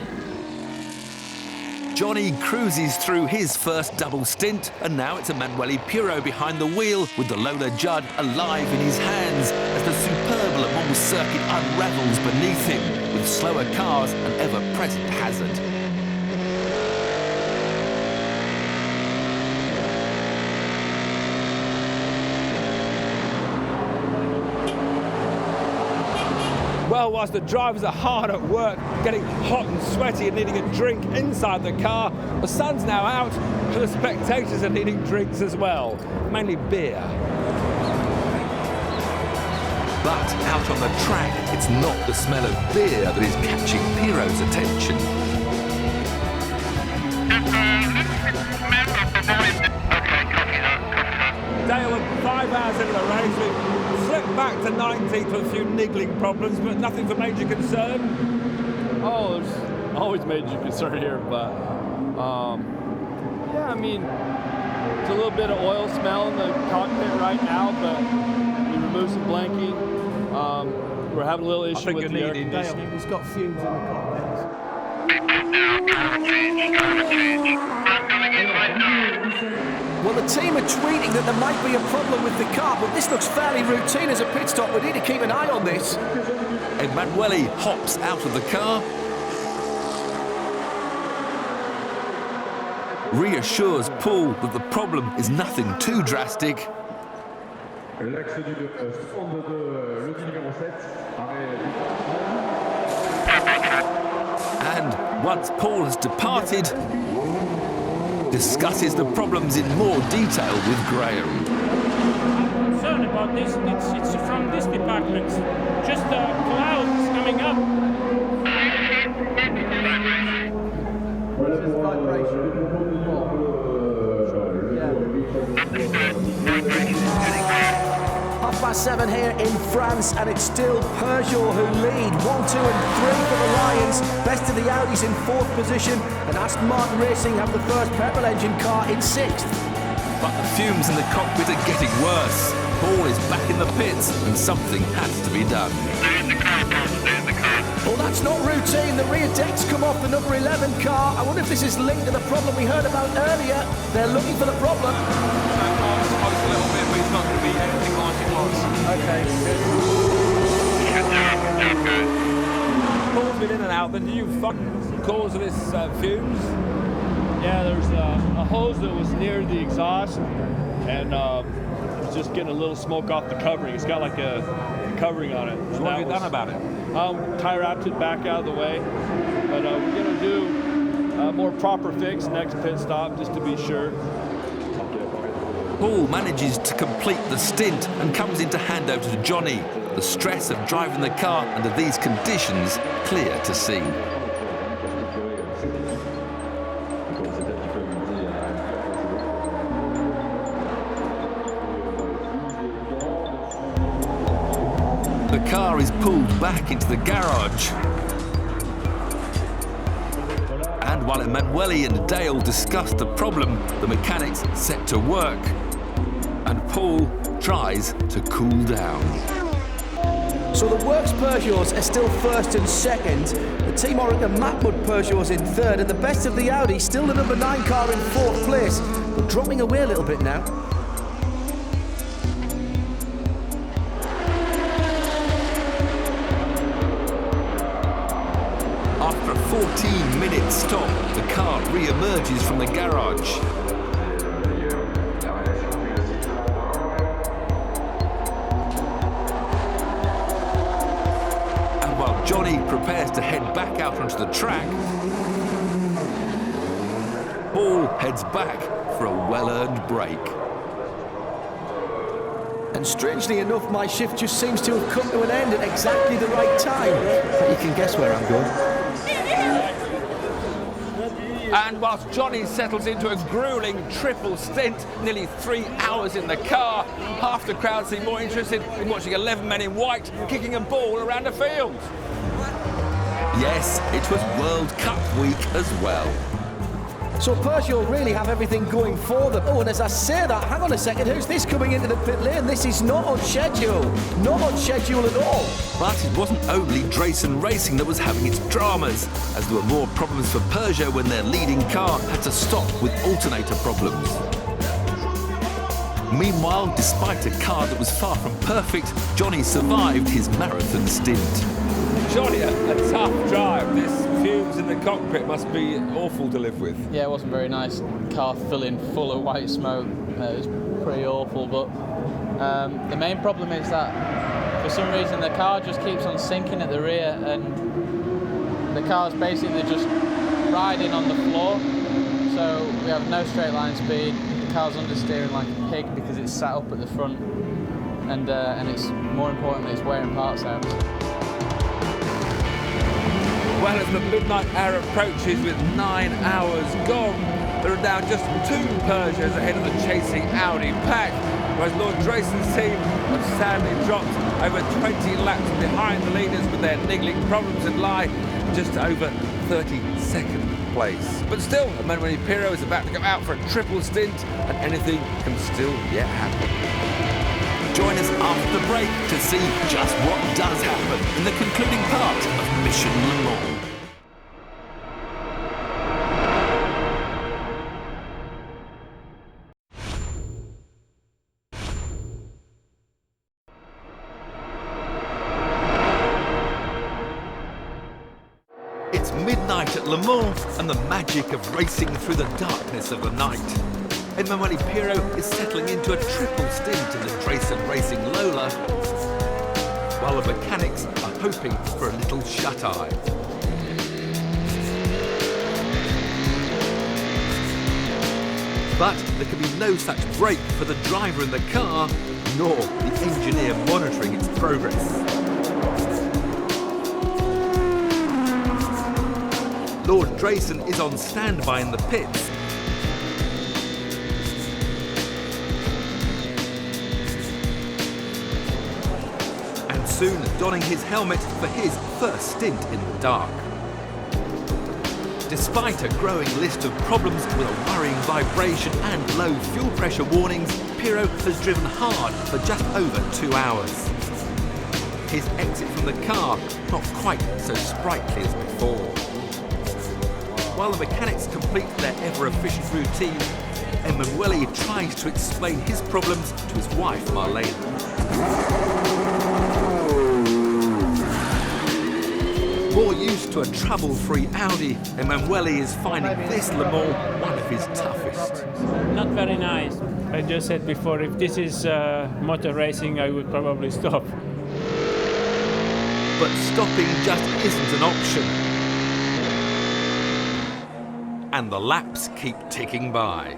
Johnny cruises through his first double stint, and now it's Emanuele Pirro behind the wheel with the Lola Judd alive in his hands as the superb Le Mans circuit unravels beneath him with slower cars and ever-present hazard. Well, whilst the drivers are hard at work, getting hot and sweaty and needing a drink inside the car, the sun's now out and the spectators are needing drinks as well, mainly beer. But out on the track, it's not the smell of beer that is catching Pirro's attention. Dale, 5 hours into the race, we slipped back to 19th with a few niggling problems, but nothing for major concern. Oh, there's always major concern here, but yeah, I mean, there's a little bit of oil smell in the cockpit right now, but we removed some blanking. We're having a little issue with the air conditioning. It's got fumes in the cockpit. Well, the team are tweeting that there might be a problem with the car, but this looks fairly routine as a pit stop. We need to keep an eye on this. Emanuele hops out of the car, reassures Paul that the problem is nothing too drastic. And once Paul has departed, discusses the problems in more detail with Graham. I'm concerned about this. It's from this department. Just clouds coming up. Half past 7 here in France, and it's still Peugeot who lead. 1, 2 and 3 for the Lions. Best of the Audis in 4th position, and Aston Martin Racing have the first petrol engine car in 6th. But the fumes in the cockpit are getting worse. Paul is back in the pits, and something has to be done. Well, that's not routine. The rear decks come off the number 11 car. I wonder if this is linked to the problem we heard about earlier. They're looking for the problem. A little bit, but it's not going to be anything like it was. Okay. Paul's been in and out. Then do you find the cause of this fumes? Yeah, there's a hose that was near the exhaust, and it was just getting a little smoke off the covering. It's got like a covering on it. So what have you done about it? Tie wrapped it back out of the way, but we're going to do a more proper fix next pit stop just to be sure. Paul manages to complete the stint and comes in to hand over to Johnny. The stress of driving the car under these conditions clear to see. The car is pulled back into the garage. And while Emanuele and Dale discuss the problem, the mechanics set to work. And Paul tries to cool down. So the Works Peugeots are still 1st and 2nd. The Team Orica Matmut Peugeots in 3rd, and the best of the Audi still the number 9 car in 4th place, but dropping away a little bit now. After a 14-minute stop, the car re-emerges from the garage. prepares to head back out onto the track, Paul heads back for a well-earned break. And strangely enough, my shift just seems to have come to an end at exactly the right time. But you can guess where I'm going. And whilst Johnny settles into a grueling triple stint, nearly 3 hours in the car, half the crowd seem more interested in watching 11 men in white kicking a ball around a field. Yes, it was World Cup week as well. So Peugeot really have everything going for them. Oh, and as I say that, hang on a second, who's this coming into the pit lane? This is not on schedule. Not on schedule at all. But it wasn't only Drayson Racing that was having its dramas, as there were more problems for Peugeot when their leading car had to stop with alternator problems. Meanwhile, despite a car that was far from perfect, Johnny survived his marathon stint. Johnny, a tough drive. This fumes in the cockpit must be awful to live with. Yeah, it wasn't very nice. Car filling full of white smoke. It was pretty awful, but the main problem is that for some reason the car just keeps on sinking at the rear, and the car's basically just riding on the floor, so we have no straight line speed. The car's understeering like a pig because it's sat up at the front, and it's more importantly it's wearing parts out. Well, as the midnight hour approaches with 9 hours gone, there are now just 2 Peugeots ahead of the chasing Audi pack, whereas Lord Drayson's team have sadly dropped over 20 laps behind the leaders with their niggling problems and lie just over 32nd place. But still, Emanuele Pirro is about to go out for a triple stint, and anything can still yet happen. Join us after the break to see just what does happen in the concluding part of Mission Le Mans. It's midnight at Le Mans and the magic of racing through the darkness of the night. Emanuele Pirro is settling into a triple stint in the Drayson Racing Lola, while the mechanics are hoping for a little shut-eye. But there can be no such break for the driver in the car, nor the engineer monitoring its progress. Lord Drayson is on standby in the pits. And soon donning his helmet for his first stint in the dark. Despite a growing list of problems with a worrying vibration and low fuel pressure warnings, Pirro has driven hard for just over 2 hours. His exit from the car not quite so sprightly as before. While the mechanics complete their ever-efficient routine, Emanuele tries to explain his problems to his wife, Marlene. More used to a trouble-free Audi, Emanuele is finding this Le Mans one of his toughest. Not very nice. I just said before, if this is motor racing, I would probably stop. But stopping just isn't an option. And the laps keep ticking by.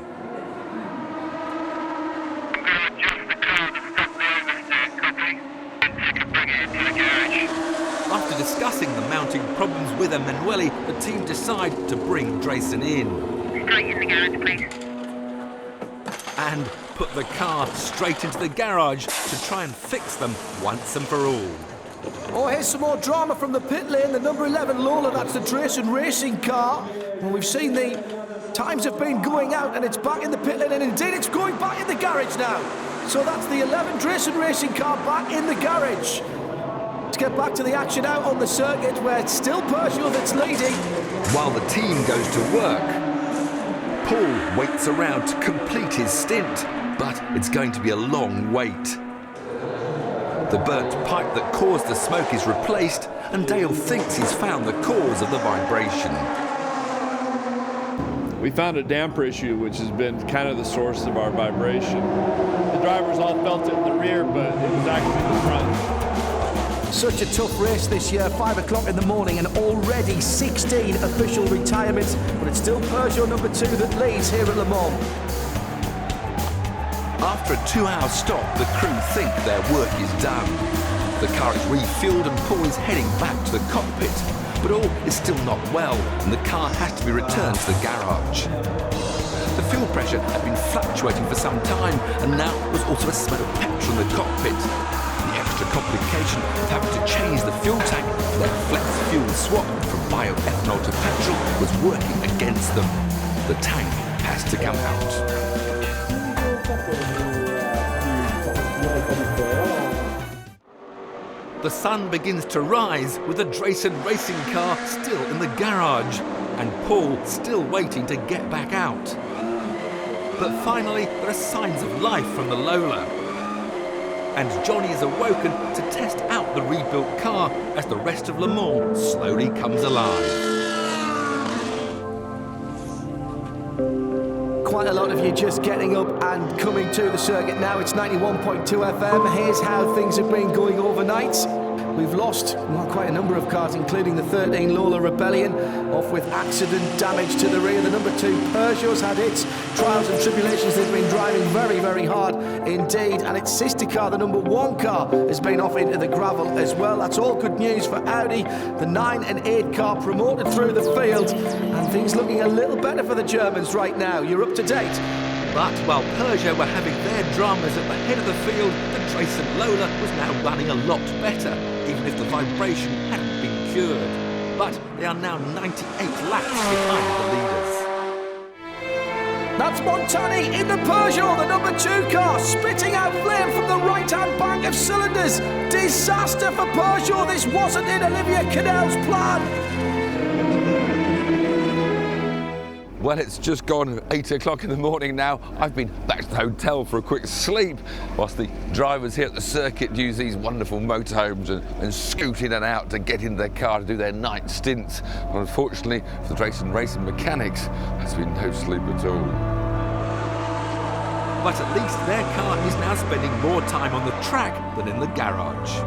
After discussing the mounting problems with Emanuele, the team decide to bring Drayson in. Straight in the garage, please. And put the car straight into the garage to try and fix them once and for all. Oh, here's some more drama from the pit lane. The number 11 Lola, that's the Drayson Racing car. Well, we've seen the times have been going out and it's back in the pit lane, and indeed it's going back in the garage now. So that's the 11 Drayson Racing car back in the garage. Let's get back to the action out on the circuit where it's still Peugeot that's leading. While the team goes to work, Paul waits around to complete his stint, but it's going to be a long wait. The burnt pipe that caused the smoke is replaced, and Dale thinks he's found the cause of the vibration. We found a damper issue, which has been kind of the source of our vibration. The drivers all felt it in the rear, but it was actually the front. Such a tough race this year, 5 o'clock in the morning, and already 16 official retirements, but it's still Peugeot number 2 that leads here at Le Mans. After a 2-hour stop, the crew think their work is done. The car is refueled and Paul is heading back to the cockpit. But all is still not well, and the car has to be returned to the garage. The fuel pressure had been fluctuating for some time, and now was also a smell of petrol in the cockpit. The extra complication of having to change the fuel tank for their flex fuel swap from bioethanol to petrol was working against them. The tank has to come out. The sun begins to rise with the Drayson racing car still in the garage and Paul still waiting to get back out. But finally there are signs of life from the Lola. And Johnny is awoken to test out the rebuilt car as the rest of Le Mans slowly comes alive. Quite a lot of you just getting up and coming to the circuit now. It's 91.2 FM. Here's how things have been going overnight. We've lost quite a number of cars, including the 13 Lola Rebellion, off with accident damage to the rear. The number 2 Peugeot's had its trials and tribulations. They've been driving very, very hard indeed. And its sister car, the number 1 car, has been off into the gravel as well. That's all good news for Audi. The 9 and 8 car promoted through the field. And things looking a little better for the Germans right now. You're up to date. But while Peugeot were having their dramas at the head of the field, the Drayson Lola was now running a lot better, even if the vibration hadn't been cured. But they are now 98 laps behind the leaders. That's Montani in the Peugeot, the number 2 car, spitting out flame from the right-hand bank of cylinders. Disaster for Peugeot. This wasn't in Olivier Cadell's plan. Well, it's just gone 8 o'clock in the morning now. I've been back to the hotel for a quick sleep, whilst the drivers here at the circuit use these wonderful motorhomes and scoot in and out to get in their car to do their night stints. And unfortunately, for the Drayson racing mechanics, there's been no sleep at all. But at least their car is now spending more time on the track than in the garage.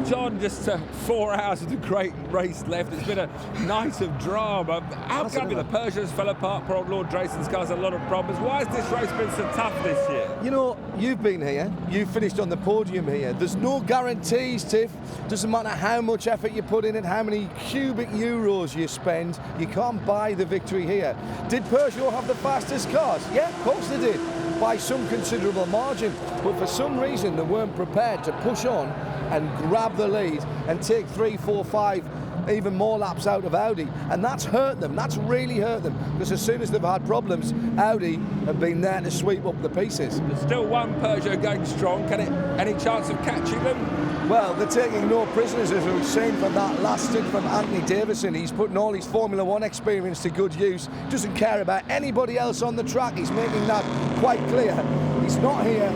John, just 4 hours of the great race left. It's been a night of drama. How come the Peugeots fell apart? Poor old Lord Drayson's car's had a lot of problems. Why has this race been so tough this year? You know, you've been here. You finished on the podium here. There's no guarantees, Tiff. Doesn't matter how much effort you put in it, how many cubic euros you spend. You can't buy the victory here. Did Peugeot have the fastest cars? Yeah, of course they did, by some considerable margin. But for some reason, they weren't prepared to push on and grab the lead and take 3, 4, 5, even more laps out of Audi. And that's hurt them. That's really hurt them. Because as soon as they've had problems, Audi have been there to sweep up the pieces. There's still one Peugeot going strong. Any chance of catching them? Well, they're taking no prisoners, as we've seen from that last stint from Anthony Davison. He's putting all his Formula 1 experience to good use. Doesn't care about anybody else on the track. He's making that quite clear. He's not here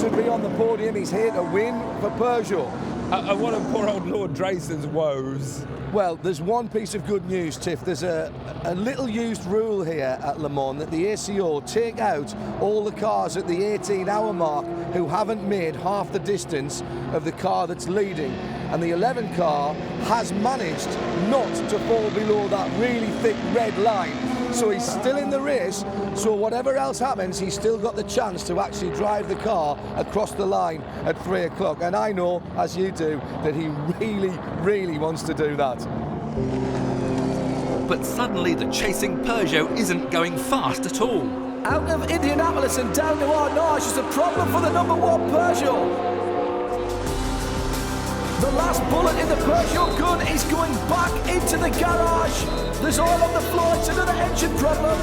to be on the podium. He's here to win for Peugeot. And what are poor old Lord Drayson's woes? Well, there's one piece of good news, Tiff. There's a little used rule here at Le Mans that the ACO take out all the cars at the 18-hour mark who haven't made half the distance of the car that's leading. And the 11 car has managed not to fall below that really thick red line. So he's still in the race, so whatever else happens, he's still got the chance to actually drive the car across the line at 3 o'clock. And I know, as you do, that he really, really wants to do that. But suddenly the chasing Peugeot isn't going fast at all. Out of Indianapolis and down to Arnage is a problem for the number 1 Peugeot. The last bullet in the Peugeot gun is going back into the garage. There's oil on the floor. It's another engine problem.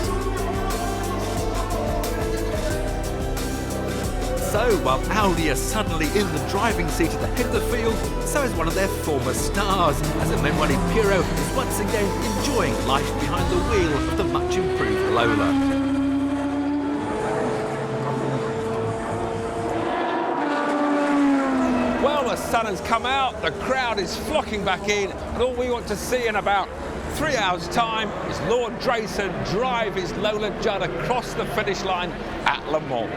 So while Audi are suddenly in the driving seat at the head of the field, so is one of their former stars, as Emanuele Pirro is once again enjoying life behind the wheel of the much improved Lola. Well, the sun has come out, the crowd is flocking back in, and all we want to see in about 3 hours' time is Lord Drayson drive his Lola Judd across the finish line at Le Mans.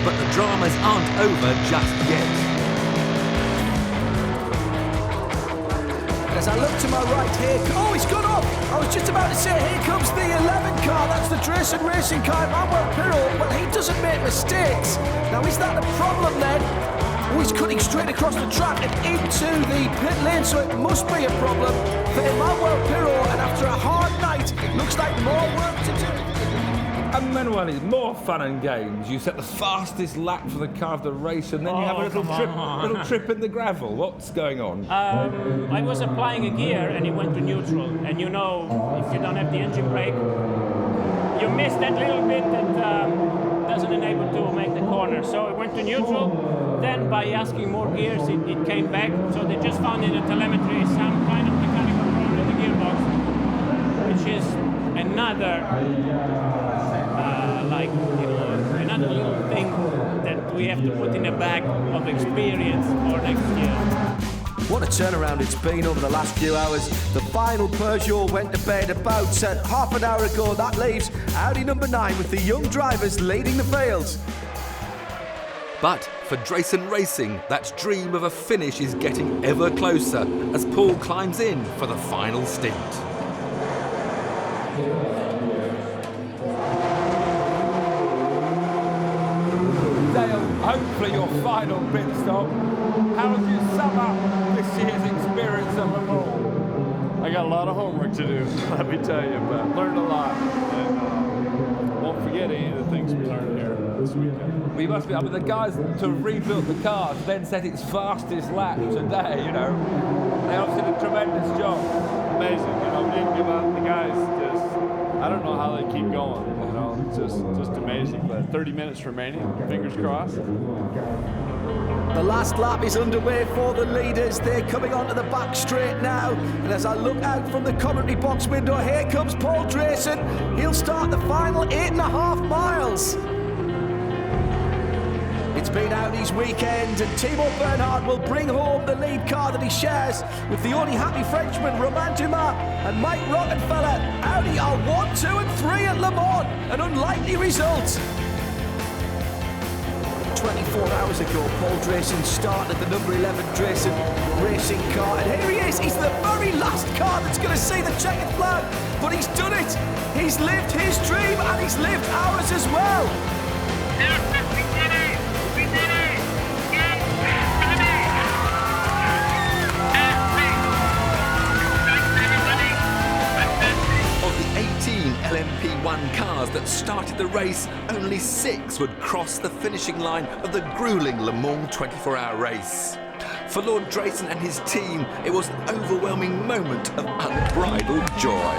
But the dramas aren't over just yet. As I look to my right here, oh, he's gone up! I was just about to say, here comes the 11 car, that's the Drayson Racing car, Manuel Pirro. Well, he doesn't make mistakes. Now, is that the problem then? Oh, he's cutting straight across the track and into the pit lane, so it must be a problem for Manuel Pirro, and after a hard night, it looks like more work to do. And Manuel, it's more fun and games. You set the fastest lap for the car of the race, and then you have a little trip in the gravel. What's going on? I was applying a gear and it went to neutral. And you know, if you don't have the engine brake, you miss that little bit that doesn't enable to make the corner. So it went to neutral. Then by asking more gears, it came back. So they just found in the telemetry some kind of mechanical problem in the gearbox, which is another another little thing that we have to put in a bag of experience for next year. What a turnaround it's been over the last few hours. The final Peugeot went to bed about half an hour ago. That leaves Audi number 9 with the young drivers leading the field. But for Drayson Racing, that dream of a finish is getting ever closer as Paul climbs in for the final stint. Hopefully your final pit stop. How would you sum up this year's experience at Le Mans? I got a lot of homework to do, let me tell you, but learned a lot. And won't forget any of the things we learned here this weekend. We must be, I mean, the guys to rebuild the cars, then set its fastest lap today, you know. They obviously did a tremendous job. Amazing, you know, we didn't give up. The guys just, I don't know how they keep going, you know, just amazing. But 30 minutes remaining, fingers crossed. The last lap is underway for the leaders. They're coming onto the back straight now. And as I look out from the commentary box window, here comes Paul Drayson. He'll start the final 8.5 miles. It's been Audi's weekend, and Timo Bernhard will bring home the lead car that he shares with the only happy Frenchman, Romain Dumas and Mike Rockenfeller. Audi are 1, 2 and 3 at Le Mans, an unlikely result. 24 hours ago, Paul Drayson started the number 11 Drayson Racing car, and here he is. He's the very last car that's going to see the checkered flag, but he's done it. He's lived his dream, and he's lived ours as well. LMP1 cars that started the race, only 6 would cross the finishing line of the grueling Le Mans 24-hour race. For Lord Drayson and his team, it was an overwhelming moment of unbridled joy.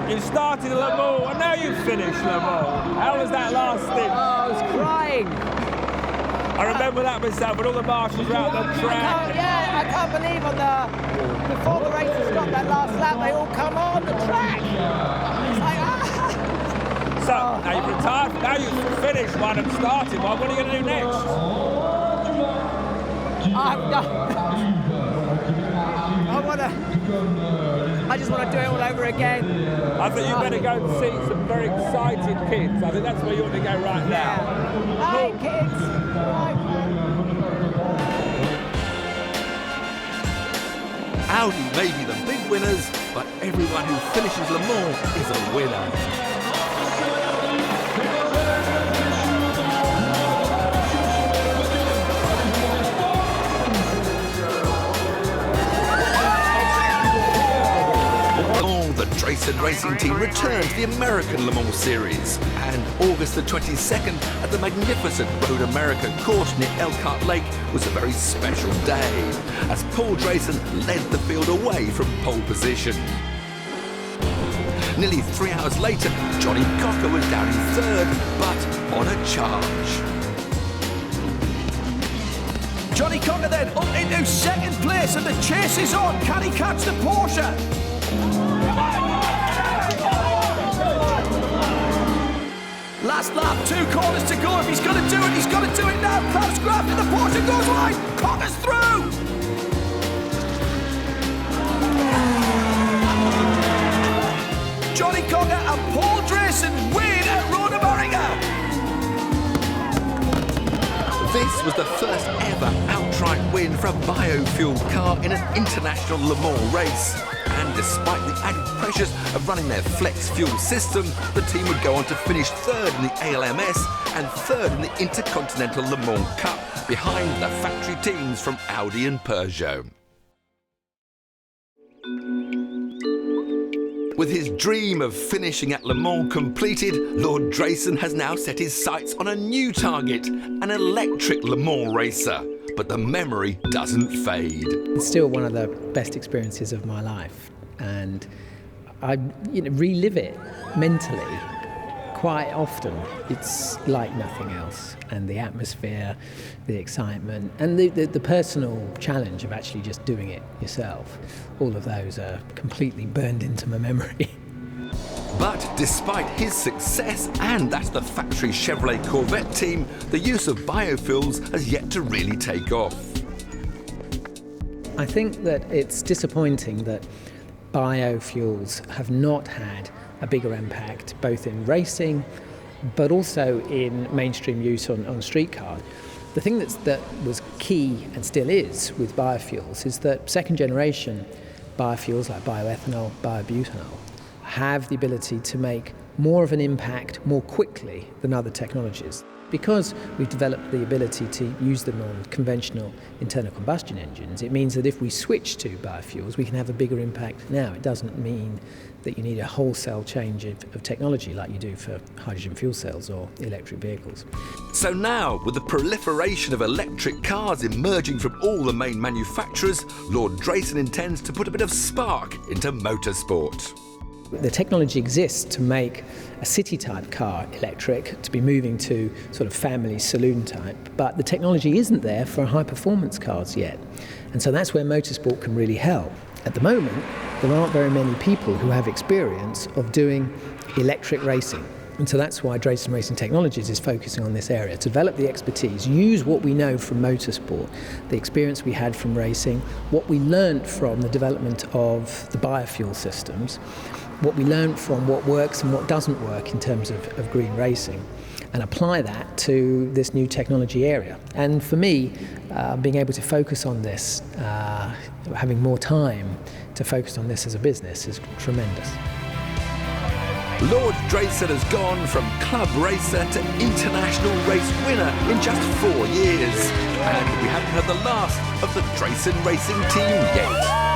You started Le Mans and now you've finished Le Mans. How was that last stint? Oh, I was crying. I remember that myself, when all the marshals were out on the track. I can't believe before the racers got that last lap, they all come on the track. It's like, So, now you've retired, now you've finished one and started one. What are you going to do next? I just want to do it all over again. I think you better go and see some very excited kids. I think that's where you ought to go right now. Hi, kids. Audi may be the big winners, but everyone who finishes Le Mans is a winner. The Drayson Racing team returned to the American Le Mans Series, and August the 22nd at the magnificent Road America course near Elkhart Lake was a very special day, as Paul Drayson led the field away from pole position. Nearly 3 hours later, Johnny Cocker was down in third, but on a charge. Johnny Cocker then up into second place, and the chase is on. Can he catch the Porsche? Last lap, 2 corners to go. If he's going to do it, he's got to do it now. Klaus Graf in the Porsche goes wide. Cogger's through. Johnny Cogger and Paul Drayson win at Road America. This was the first ever outright win for a biofuel car in an international Le Mans race. And despite the added pressures of running their flex fuel system, the team would go on to finish third in the ALMS and third in the Intercontinental Le Mans Cup, behind the factory teams from Audi and Peugeot. With his dream of finishing at Le Mans completed, Lord Drayson has now set his sights on a new target, an electric Le Mans racer. But the memory doesn't fade. It's still one of the best experiences of my life, and I relive it mentally quite often. It's like nothing else, and the atmosphere, the excitement, and the personal challenge of actually just doing it yourself, all of those are completely burned into my memory. But despite his success, and that's the factory Chevrolet Corvette team, the use of biofuels has yet to really take off. I think that it's disappointing that biofuels have not had a bigger impact, both in racing, but also in mainstream use on street cars. The thing that was key, and still is, with biofuels is that second generation biofuels like bioethanol, biobutanol, have the ability to make more of an impact more quickly than other technologies. Because we've developed the ability to use them on conventional internal combustion engines, it means that if we switch to biofuels, we can have a bigger impact now. It doesn't mean that you need a wholesale change of technology like you do for hydrogen fuel cells or electric vehicles. So now, with the proliferation of electric cars emerging from all the main manufacturers, Lord Drayson intends to put a bit of spark into motorsport. The technology exists to make a city-type car electric, to be moving to sort of family saloon type, but the technology isn't there for high-performance cars yet. And so that's where motorsport can really help. At the moment, there aren't very many people who have experience of doing electric racing. And so that's why Drayson Racing Technologies is focusing on this area, to develop the expertise, use what we know from motorsport, the experience we had from racing, what we learned from the development of the biofuel systems, what we learned from what works and what doesn't work in terms of green racing, and apply that to this new technology area. And for me, being able to focus on this, having more time to focus on this as a business is tremendous. Lord Drayson has gone from club racer to international race winner in just 4 years. And we haven't heard the last of the Drayson Racing team yet.